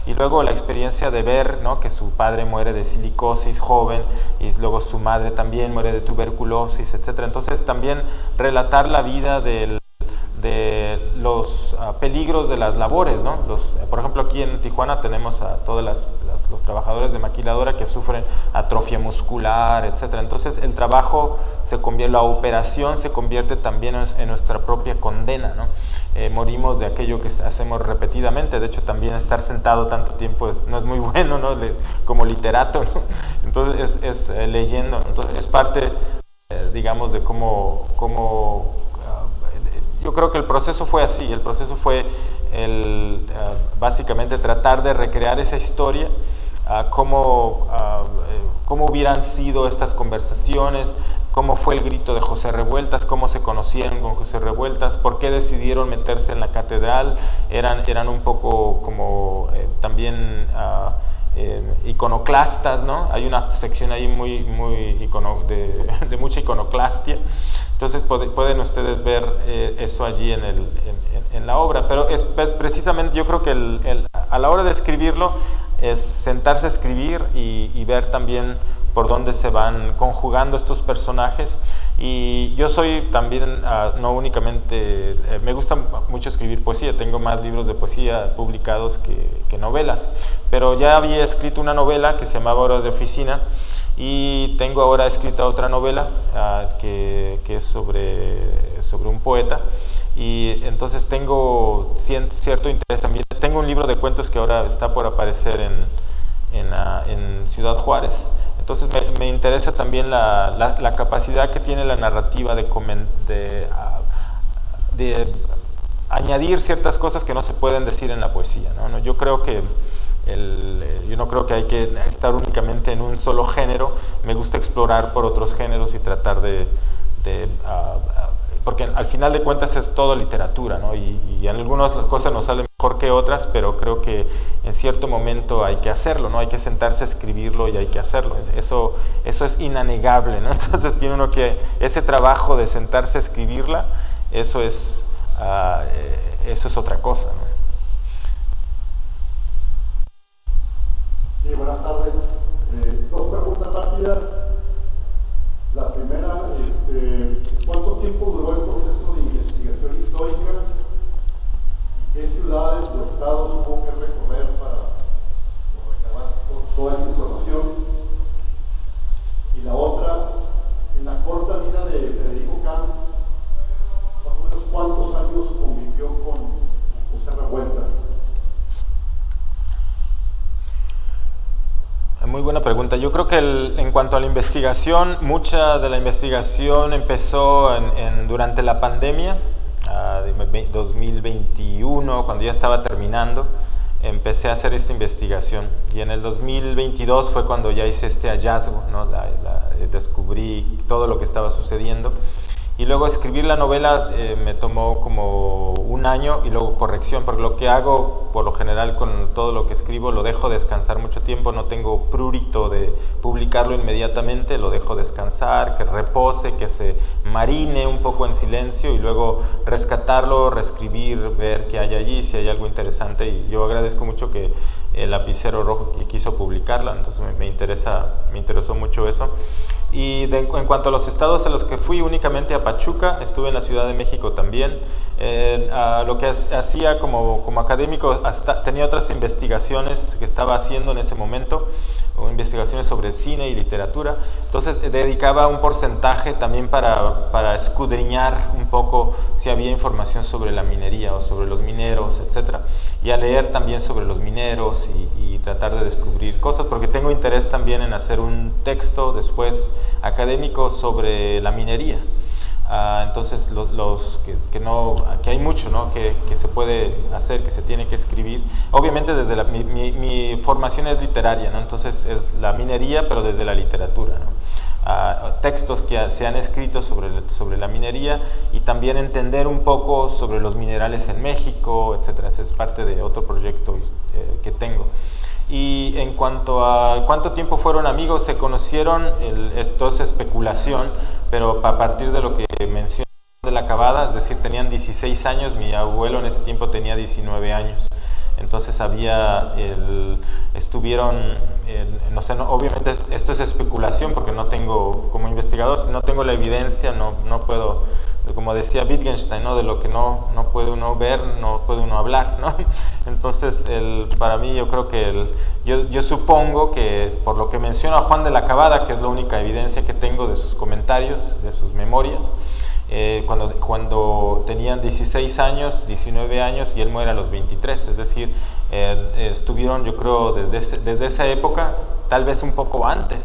Y luego la experiencia de ver, ¿no?, que su padre muere de silicosis joven y luego su madre también muere de tuberculosis, etc. Entonces también relatar la vida de los peligros de las labores, ¿no? Por ejemplo, aquí en Tijuana tenemos a todas las los trabajadores de maquiladora que sufren atrofia muscular, etcétera. Entonces el trabajo la operación se convierte también en nuestra propia condena, ¿no? Morimos de aquello que hacemos repetidamente. De hecho, también estar sentado tanto tiempo no es muy bueno, ¿no? Como literato, ¿no? Entonces es leyendo. Entonces es parte, digamos, de cómo yo creo que el proceso fue así. El proceso fue básicamente tratar de recrear esa historia, cómo hubieran sido estas conversaciones, cómo fue el grito de José Revueltas, cómo se conocieron con José Revueltas, por qué decidieron meterse en la catedral. Eran un poco como también iconoclastas, ¿no? Hay una sección ahí de mucha iconoclastia. Entonces pueden ustedes ver eso allí en la obra, pero es precisamente, yo creo que a la hora de escribirlo es sentarse a escribir y ver también por dónde se van conjugando estos personajes. Y yo soy también, no únicamente, me gusta mucho escribir poesía, tengo más libros de poesía publicados que novelas, pero ya había escrito una novela que se llamaba Horas de Oficina, y tengo ahora escrita otra novela que es sobre un poeta, y entonces tengo cierto interés también. Tengo un libro de cuentos que ahora está por aparecer en Ciudad Juárez. Entonces me interesa también la capacidad que tiene la narrativa de añadir ciertas cosas que no se pueden decir en la poesía, ¿no? Yo creo que yo no creo que hay que estar únicamente en un solo género. Me gusta explorar por otros géneros y tratar porque al final de cuentas es todo literatura, ¿no? Y en algunas cosas nos salen mejor que otras, pero creo que en cierto momento hay que hacerlo, ¿no? Hay que sentarse a escribirlo y hay que hacerlo. Eso es inanegable, ¿no? Entonces tiene uno que, ese trabajo de sentarse a escribirla, eso es otra cosa, ¿no? Sí, buenas tardes. Dos preguntas rápidas. La primera, ¿cuánto tiempo duró el proceso de investigación histórica? ¿Y qué ciudades o estados hubo que recorrer para recabar toda esta información? Y la otra, en la corta vida de Federico Camps, más o menos ¿cuántos años convivió con José Revueltas? Muy buena pregunta. Yo creo que en cuanto a la investigación, mucha de la investigación empezó durante la pandemia, de 2021, cuando ya estaba terminando, empecé a hacer esta investigación. Y en el 2022 fue cuando ya hice este hallazgo, ¿no? Descubrí todo lo que estaba sucediendo. Y luego escribir la novela me tomó como un año, y luego corrección, porque lo que hago por lo general con todo lo que escribo lo dejo descansar mucho tiempo. No tengo prurito de publicarlo inmediatamente, lo dejo descansar, que repose, que se marine un poco en silencio, y luego rescatarlo, reescribir, ver qué hay allí, si hay algo interesante. Y yo agradezco mucho que el Lapicero Rojo quiso publicarla, entonces me interesó mucho eso. Y en cuanto a los estados a los que fui, únicamente a Pachuca, estuve en la Ciudad de México también. Lo que hacía como académico, tenía otras investigaciones que estaba haciendo en ese momento, investigaciones sobre cine y literatura. Entonces dedicaba un porcentaje también para escudriñar un poco si había información sobre la minería o sobre los mineros, etcétera, y a leer también sobre los mineros y tratar de descubrir cosas, porque tengo interés también en hacer un texto después académico sobre la minería. Entonces que hay mucho, ¿no? que se puede hacer, que se tiene que escribir. Obviamente desde mi formación es literaria, ¿no? Entonces es la minería, pero desde la literatura, ¿no? Textos que se han escrito sobre la minería, y también entender un poco sobre los minerales en México, etcétera. Ese es parte de otro proyecto que tengo. Y en cuanto a cuánto tiempo fueron amigos, se conocieron, esto es especulación, pero a partir de lo que mencioné de la Cabada, es decir, tenían 16 años, mi abuelo en ese tiempo tenía 19 años. Entonces estuvieron, no sé, obviamente esto es especulación, porque no tengo, como investigador, no tengo la evidencia, no puedo, como decía Wittgenstein, ¿no? De lo que no puede uno ver, no puede uno hablar, ¿no? Entonces, para mí yo creo que yo supongo que por lo que menciona Juan de la Cabada, que es la única evidencia que tengo de sus comentarios, de sus memorias, cuando tenían 16 años, 19 años y él muere a los 23, es decir, estuvieron yo creo desde esa época, tal vez un poco antes,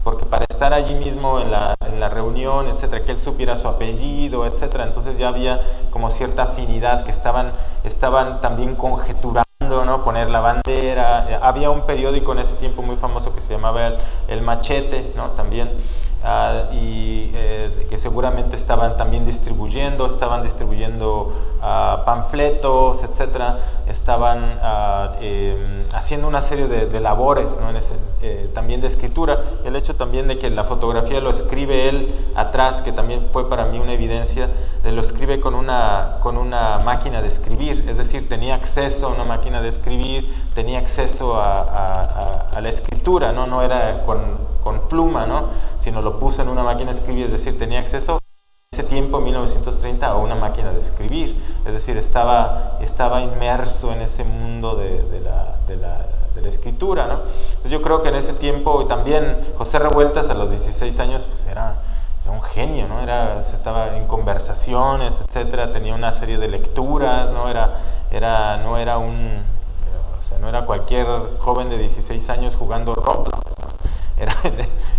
porque para estar allí mismo en la reunión, etcétera, que él supiera su apellido, etcétera, entonces ya había como cierta afinidad, que estaban también conjeturando, ¿no? Poner la bandera. Había un periódico en ese tiempo muy famoso que se llamaba El Machete, ¿no? También, que seguramente estaban también distribuyendo panfletos, etcétera, estaban haciendo una serie de labores, ¿no? También de escritura. El hecho también de que la fotografía lo escribe él atrás, que también fue para mí una evidencia, lo escribe con una máquina de escribir, es decir, tenía acceso a una máquina de escribir, tenía acceso a la escritura, no era con pluma, ¿no? Sino lo puso en una máquina de escribir, es decir, tenía acceso en ese tiempo, 1930, a una máquina de escribir, es decir, estaba inmerso en ese mundo de la escritura, ¿no? Entonces yo creo que en ese tiempo también José Revueltas a los 16 años pues era un genio, ¿no? Estaba en conversaciones, etcétera, tenía una serie de lecturas, no era cualquier joven de 16 años jugando Roblox, ¿no?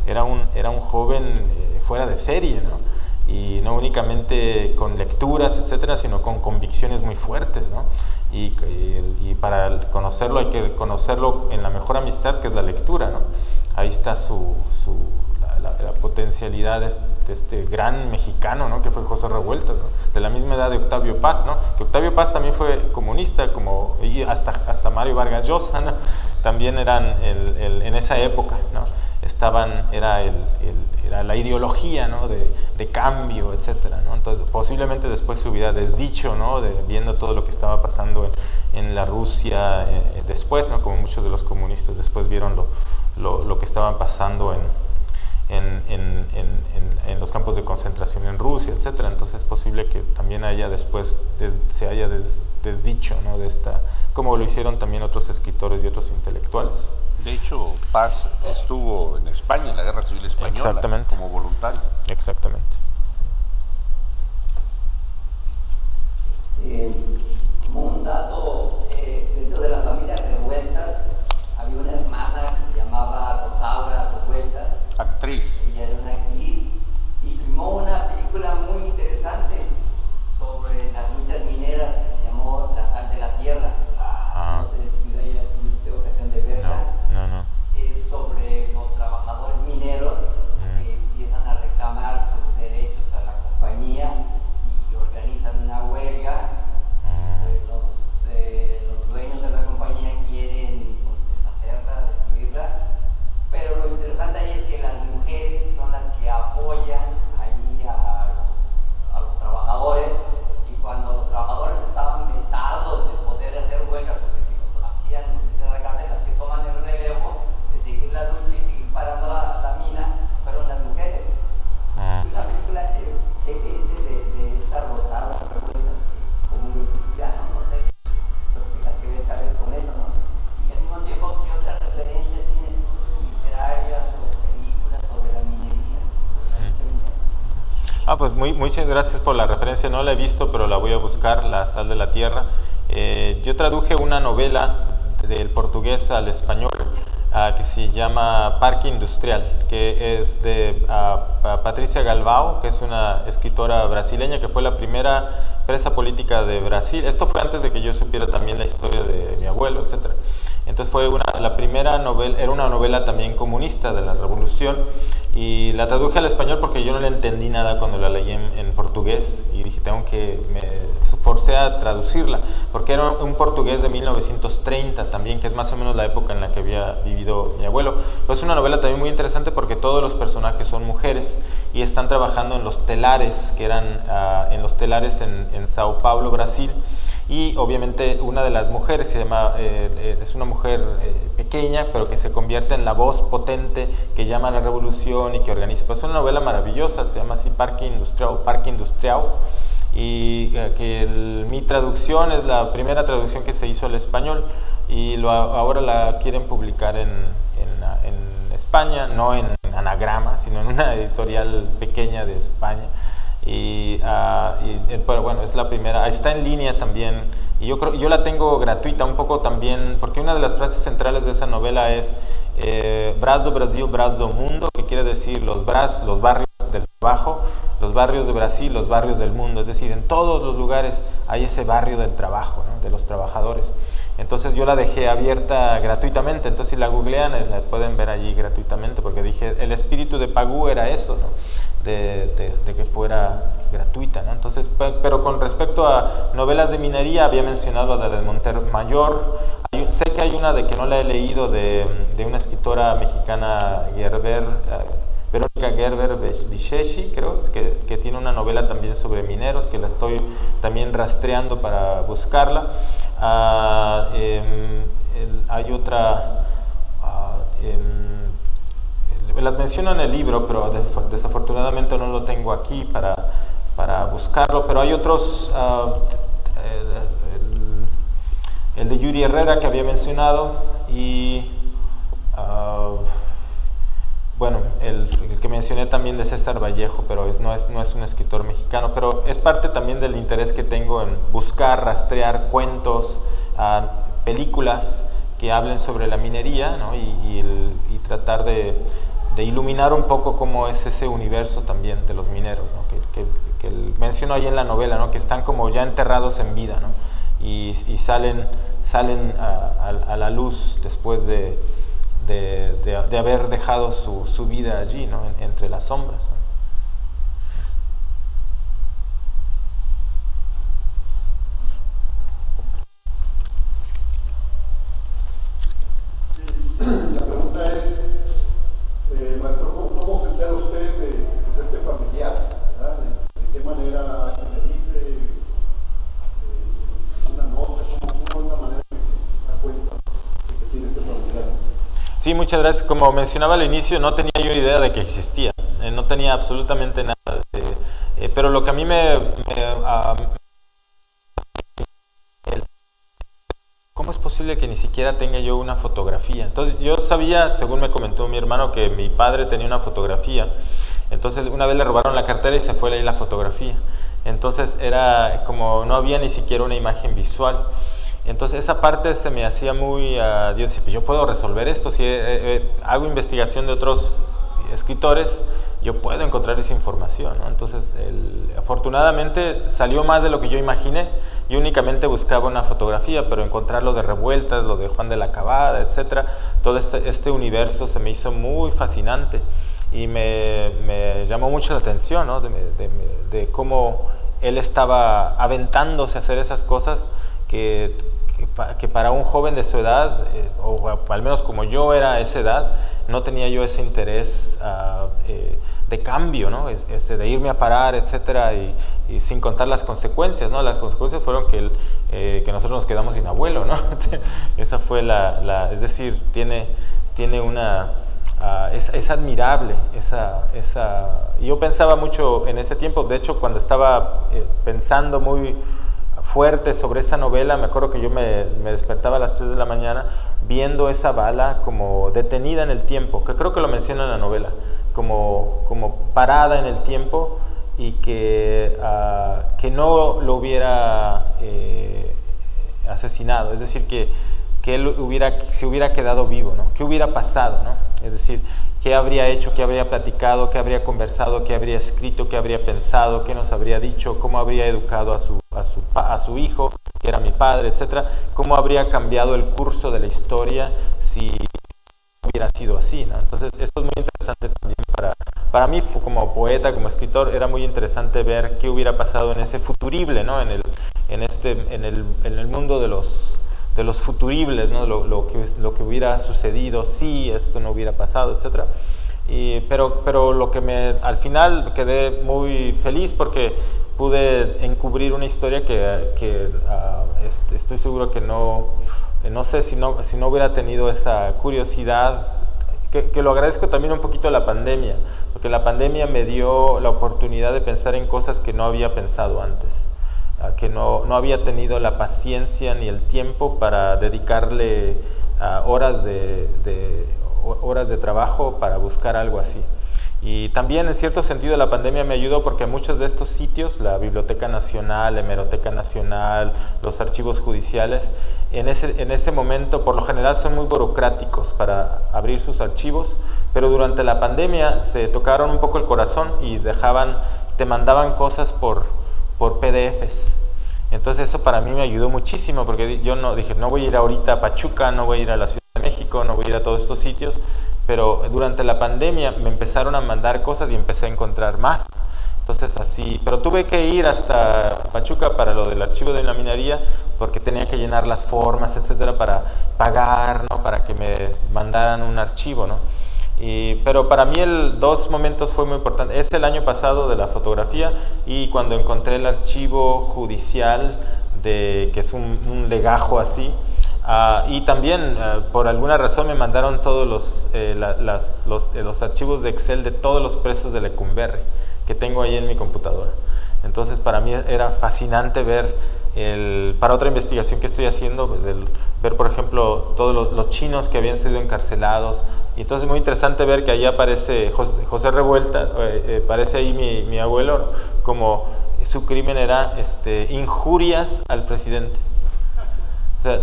Era un joven fuera de serie, ¿no? Y no únicamente con lecturas, etcétera, sino con convicciones muy fuertes, ¿no? Y para conocerlo hay que conocerlo en la mejor amistad, que es la lectura, ¿no? Ahí está la potencialidad de este gran mexicano, ¿no? Que fue José Revueltas, ¿no? De la misma edad de Octavio Paz, ¿no? Que Octavio Paz también fue comunista, y hasta Mario Vargas Llosa, ¿no? También eran en esa época, ¿no? Era la ideología, ¿no? de cambio, etcétera, ¿no? Entonces posiblemente después se hubiera desdicho, ¿no? Viendo todo lo que estaba pasando en la Rusia después, ¿no? Como muchos de los comunistas después vieron lo que estaban pasando en los campos de concentración en Rusia, etcétera. Entonces es posible que también se haya desdicho, ¿no? Como lo hicieron también otros escritores y otros intelectuales. De hecho, Paz estuvo en España, en la Guerra Civil Española, exactamente, como voluntario. Exactamente. Como un dato, dentro de la familia Revueltas había una hermana que se llamaba Rosaura Revueltas. Actriz. Ella era una actriz y filmó una película muy interesante sobre las luchas mineras que se llamó La Sal de la Tierra. No sé si haya tenido ocasión de verla. No. Es sobre los trabajadores mineros que empiezan a reclamar sus derechos a la compañía y organizan una huelga. Los dueños de la compañía quieren deshacerla, destruirla, pero lo interesante ahí es que las mujeres son las que apoyan ahí a los trabajadores, y cuando los trabajadores estaban vetados de poder hacer huelgas, porque si los hacían a la cárcel, las que toman el relevo de seguir la lucha y seguir parando la mina fueron las mujeres. La película se vende de esta Rosaura Revueltas, como un cristiano, no sé, tenga que ver tal vez con eso, ¿no? Y al mismo tiempo, ¿qué otra referencia tienes literarias o películas sobre la minería? Pues muchas gracias por la referencia, no la he visto, pero la voy a buscar, La Sal de la Tierra. Yo traduje una novela del portugués al español que se llama Parque Industrial, que es de Patricia Galvão, que es una escritora brasileña que fue la primera presa política de Brasil. Esto fue antes de que yo supiera también la historia de mi abuelo, etcétera. Entonces fue la primera novela, era una novela también comunista de la revolución, y la traduje al español porque yo no le entendí nada cuando la leí en portugués, y dije, me forcé a traducirla, porque era un portugués de 1930 también, que es más o menos la época en la que había vivido mi abuelo. Pues es una novela también muy interesante porque todos los personajes son mujeres y están trabajando en los telares, que eran en Sao Paulo, Brasil. Y obviamente una de las mujeres es una mujer pequeña, pero que se convierte en la voz potente que llama a la revolución y que organiza. Pues es una novela maravillosa, se llama así Parque Industrial, y mi traducción es la primera traducción que se hizo al español y ahora la quieren publicar en España, no en Anagrama, sino en una editorial pequeña de España. Pero bueno, es la primera, está en línea también, y yo la tengo gratuita un poco también, porque una de las frases centrales de esa novela es Brasil, Brasil, Brasil Mundo, que quiere decir los barrios del trabajo, los barrios de Brasil, los barrios del mundo, es decir, en todos los lugares hay ese barrio del trabajo, ¿no? De los trabajadores. Entonces yo la dejé abierta gratuitamente, entonces si la googlean la pueden ver allí gratuitamente, porque dije, el espíritu de Pagú era eso, ¿no? De que fuera gratuita, ¿no? Entonces, pero con respecto a novelas de minería, había mencionado la de Montemayor. Sé que hay una de que no la he leído de una escritora mexicana, Verónica Gerber Bicheshi, creo, que tiene una novela también sobre mineros, que la estoy también rastreando para buscarla. Hay otra, las menciono en el libro, pero desafortunadamente no lo tengo aquí para buscarlo, pero hay otros, el de Yuri Herrera que había mencionado, y bueno, el que mencioné también de César Vallejo, pero no es un escritor mexicano, pero es parte también del interés que tengo en buscar, rastrear cuentos, películas que hablen sobre la minería, ¿no? y tratar de iluminar un poco cómo es ese universo también de los mineros, ¿no? que menciono ahí en la novela, ¿no? Que están como ya enterrados en vida, ¿no? y salen a la luz después de haber dejado su vida allí, ¿no? Entre las sombras, ¿no? La pregunta es, maestro, ¿cómo se entera usted de este familiar? ¿Verdad? ¿De qué manera le dice una nota? ¿Cómo es la manera que se da cuenta de que tiene este familiar? Sí, muchas gracias. Como mencionaba al inicio, no tenía yo idea de que existía, no tenía absolutamente nada. Pero lo que a mí ¿cómo es posible que ni siquiera tenga yo una fotografía? Entonces yo sabía, según me comentó mi hermano, que mi padre tenía una fotografía. Entonces una vez le robaron la cartera y se fue a leer la fotografía. Entonces era como no había ni siquiera una imagen visual. Entonces esa parte se me hacía muy... yo decía, pues yo puedo resolver esto. Si hago investigación de otros escritores, yo puedo encontrar esa información, ¿no? Entonces afortunadamente salió más de lo que yo imaginé. Yo únicamente buscaba una fotografía, pero encontrar lo de Revueltas, lo de Juan de la Cabada, etcétera, todo este universo se me hizo muy fascinante y me llamó mucho la atención, ¿no? de cómo él estaba aventándose a hacer esas cosas que para un joven de su edad, o al menos como yo era a esa edad, no tenía yo ese interés de cambio, ¿no? De irme a parar, etcétera, y sin contar las consecuencias, ¿no? Las consecuencias fueron que nosotros nos quedamos sin abuelo, ¿no? Esa fue es decir, tiene una... es admirable yo pensaba mucho en ese tiempo. De hecho, cuando estaba pensando muy fuerte sobre esa novela, me acuerdo que yo me despertaba a las 3 de la mañana viendo esa bala como detenida en el tiempo, que creo que lo menciona en la novela, como parada en el tiempo, y que no lo hubiera asesinado, es decir, que él se hubiera quedado vivo, ¿no? ¿Qué hubiera pasado, ¿no? Es decir, ¿qué habría hecho, qué habría platicado, qué habría conversado, qué habría escrito, qué habría pensado, qué nos habría dicho, cómo habría educado a su hijo, que era mi padre, etcétera? ¿Cómo habría cambiado el curso de la historia si hubiera sido así, ¿no? Entonces, esto es muy interesante también para mí, como poeta, como escritor, era muy interesante ver qué hubiera pasado en ese futurible, ¿no? En el mundo de los futuribles, ¿no? Lo que hubiera sucedido si esto no hubiera pasado, etcétera. Pero lo que al final quedé muy feliz porque pude encubrir una historia que estoy seguro que no sé si no hubiera tenido esa curiosidad que lo agradezco también un poquito a la pandemia, porque la pandemia me dio la oportunidad de pensar en cosas que no había pensado antes, que no había tenido la paciencia ni el tiempo para dedicarle horas de trabajo para buscar algo así. Y también en cierto sentido la pandemia me ayudó porque muchos de estos sitios, la Biblioteca Nacional, la Hemeroteca Nacional, los archivos judiciales, en ese momento por lo general son muy burocráticos para abrir sus archivos, pero durante la pandemia se tocaron un poco el corazón y te mandaban cosas por PDFs. Entonces eso para mí me ayudó muchísimo porque yo dije, no voy a ir ahorita a Pachuca, no voy a ir a la Ciudad de México, no voy a ir a todos estos sitios, pero durante la pandemia me empezaron a mandar cosas y empecé a encontrar más. Entonces así, pero tuve que ir hasta Pachuca para lo del archivo de la minería porque tenía que llenar las formas, etcétera, para pagar, ¿no? Para que me mandaran un archivo, ¿no? Pero para mí dos momentos fue muy importante. Es el año pasado de la fotografía y cuando encontré el archivo judicial que es un legajo así. Y también por alguna razón me mandaron todos los archivos de Excel de todos los presos de Lecumberri que tengo ahí en mi computadora. Entonces para mí era fascinante ver, para otra investigación que estoy haciendo, ver por ejemplo todos los chinos que habían sido encarcelados. Y entonces es muy interesante ver que ahí aparece José Revuelta, aparece ahí mi abuelo, como su crimen era injurias al presidente. O sea,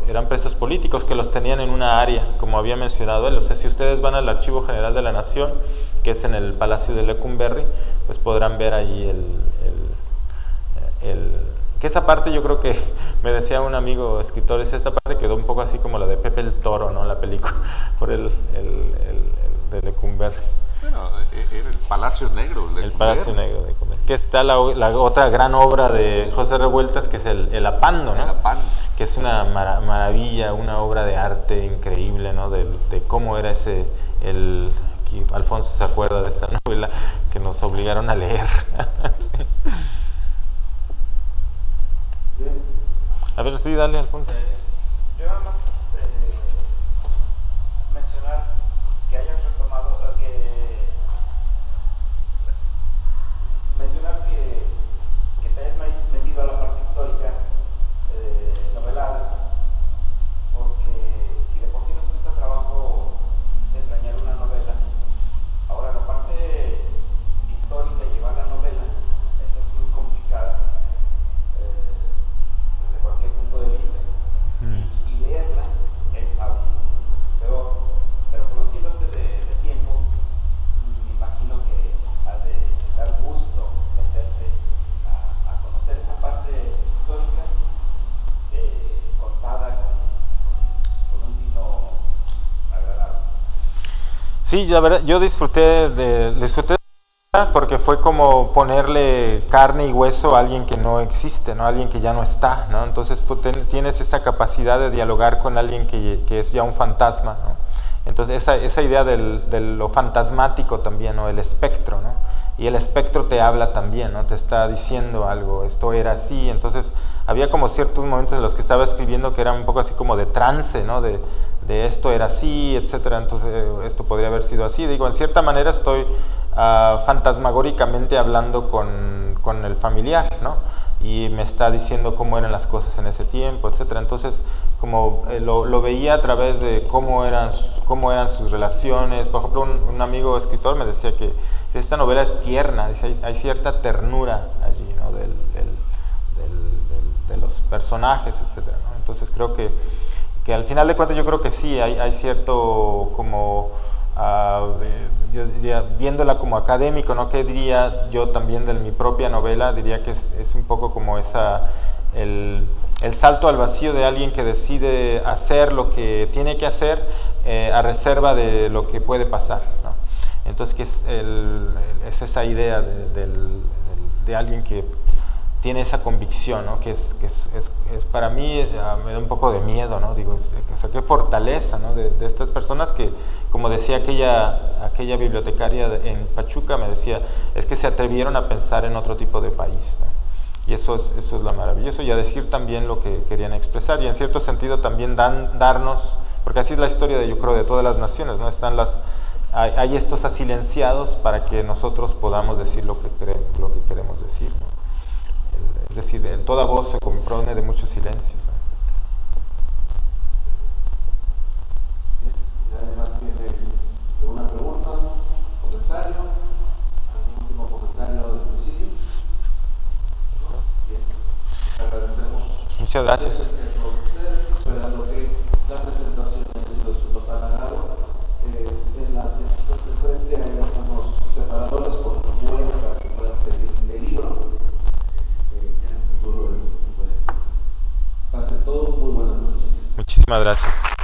eran presos políticos que los tenían en una área, como había mencionado él. O sea, si ustedes van al Archivo General de la Nación, que es en el Palacio de Lecumberri, pues podrán ver ahí que esa parte yo creo que me decía un amigo escritor, esta parte quedó un poco así como la de Pepe el Toro, ¿no? La película, por el de Lecumberri. Bueno, era el Palacio Negro de Lecumberri. El Palacio Negro de Lecumberri. Que está la otra gran obra de José Revueltas, que es el Apando, ¿no? El Apando. Que es una maravilla, una obra de arte increíble, ¿no? De cómo era aquí Alfonso se acuerda de esa novela que nos obligaron a leer. Sí. A ver, sí, dale, Alfonso. Yo nada más mencionar que hayan retomado, mencionar que te hayas metido a la parte histórica novelada, porque si de por sí nos cuesta trabajo desentrañar una novela, ahora la parte histórica, llevar la novela, esa es muy complicada. Desde cualquier punto de vista, y leerla es aún peor, pero conociéndote de tiempo, me imagino que ha de dar gusto meterse a conocer esa parte histórica contada con un tino agradable. Sí, la verdad, yo disfruté porque fue como ponerle carne y hueso a alguien que no existe, ¿no? Alguien que ya no está, ¿no? Entonces tienes esa capacidad de dialogar con alguien que es ya un fantasma, ¿no? Entonces esa idea de lo fantasmático también, ¿no? El espectro, ¿no? Y el espectro te habla también, ¿no? Te está diciendo algo, esto era así. Entonces había como ciertos momentos en los que estaba escribiendo que eran un poco así como de trance, ¿no? De esto era así, etcétera. Entonces esto podría haber sido así. Digo, en cierta manera estoy fantasmagóricamente hablando con el familiar, ¿no? Y me está diciendo cómo eran las cosas en ese tiempo, etcétera. Entonces, como lo veía a través de cómo eran sus relaciones. Por ejemplo, un amigo escritor me decía que esta novela es tierna, dice, hay cierta ternura allí, ¿no? De los personajes, etcétera, ¿no? Entonces creo que al final de cuentas yo creo que sí, hay cierto como... yo diría, viéndola como académico, ¿no? ¿Qué diría yo también de mi propia novela? Diría que es un poco como el salto al vacío de alguien que decide hacer lo que tiene que hacer a reserva de lo que puede pasar, ¿no? Entonces, que es esa idea de alguien que tiene esa convicción, ¿no? Que es para mí me da un poco de miedo, ¿no? Digo, o sea, qué fortaleza, ¿no? De estas personas que, como decía aquella bibliotecaria en Pachuca, me decía, es que se atrevieron a pensar en otro tipo de país, ¿no? Y eso es lo maravilloso, y a decir también lo que querían expresar, y en cierto sentido también darnos porque así es la historia de, yo creo, de todas las naciones, ¿no? Hay estos asilenciados para que nosotros podamos decir lo que queremos decir, ¿no? Es decir, toda voz se compone de muchos silencios, ¿no? Además tiene alguna pregunta, comentario, algún último comentario del presidio. Bien, agradecemos. Muchas gracias. Esperando que la presentación haya sido de su total agrado. En la de frente hay algunos separadores por web para que puedan pedir el libro. En el futuro veremos si pueden. Pasen todos, muy buenas noches. Muchísimas gracias.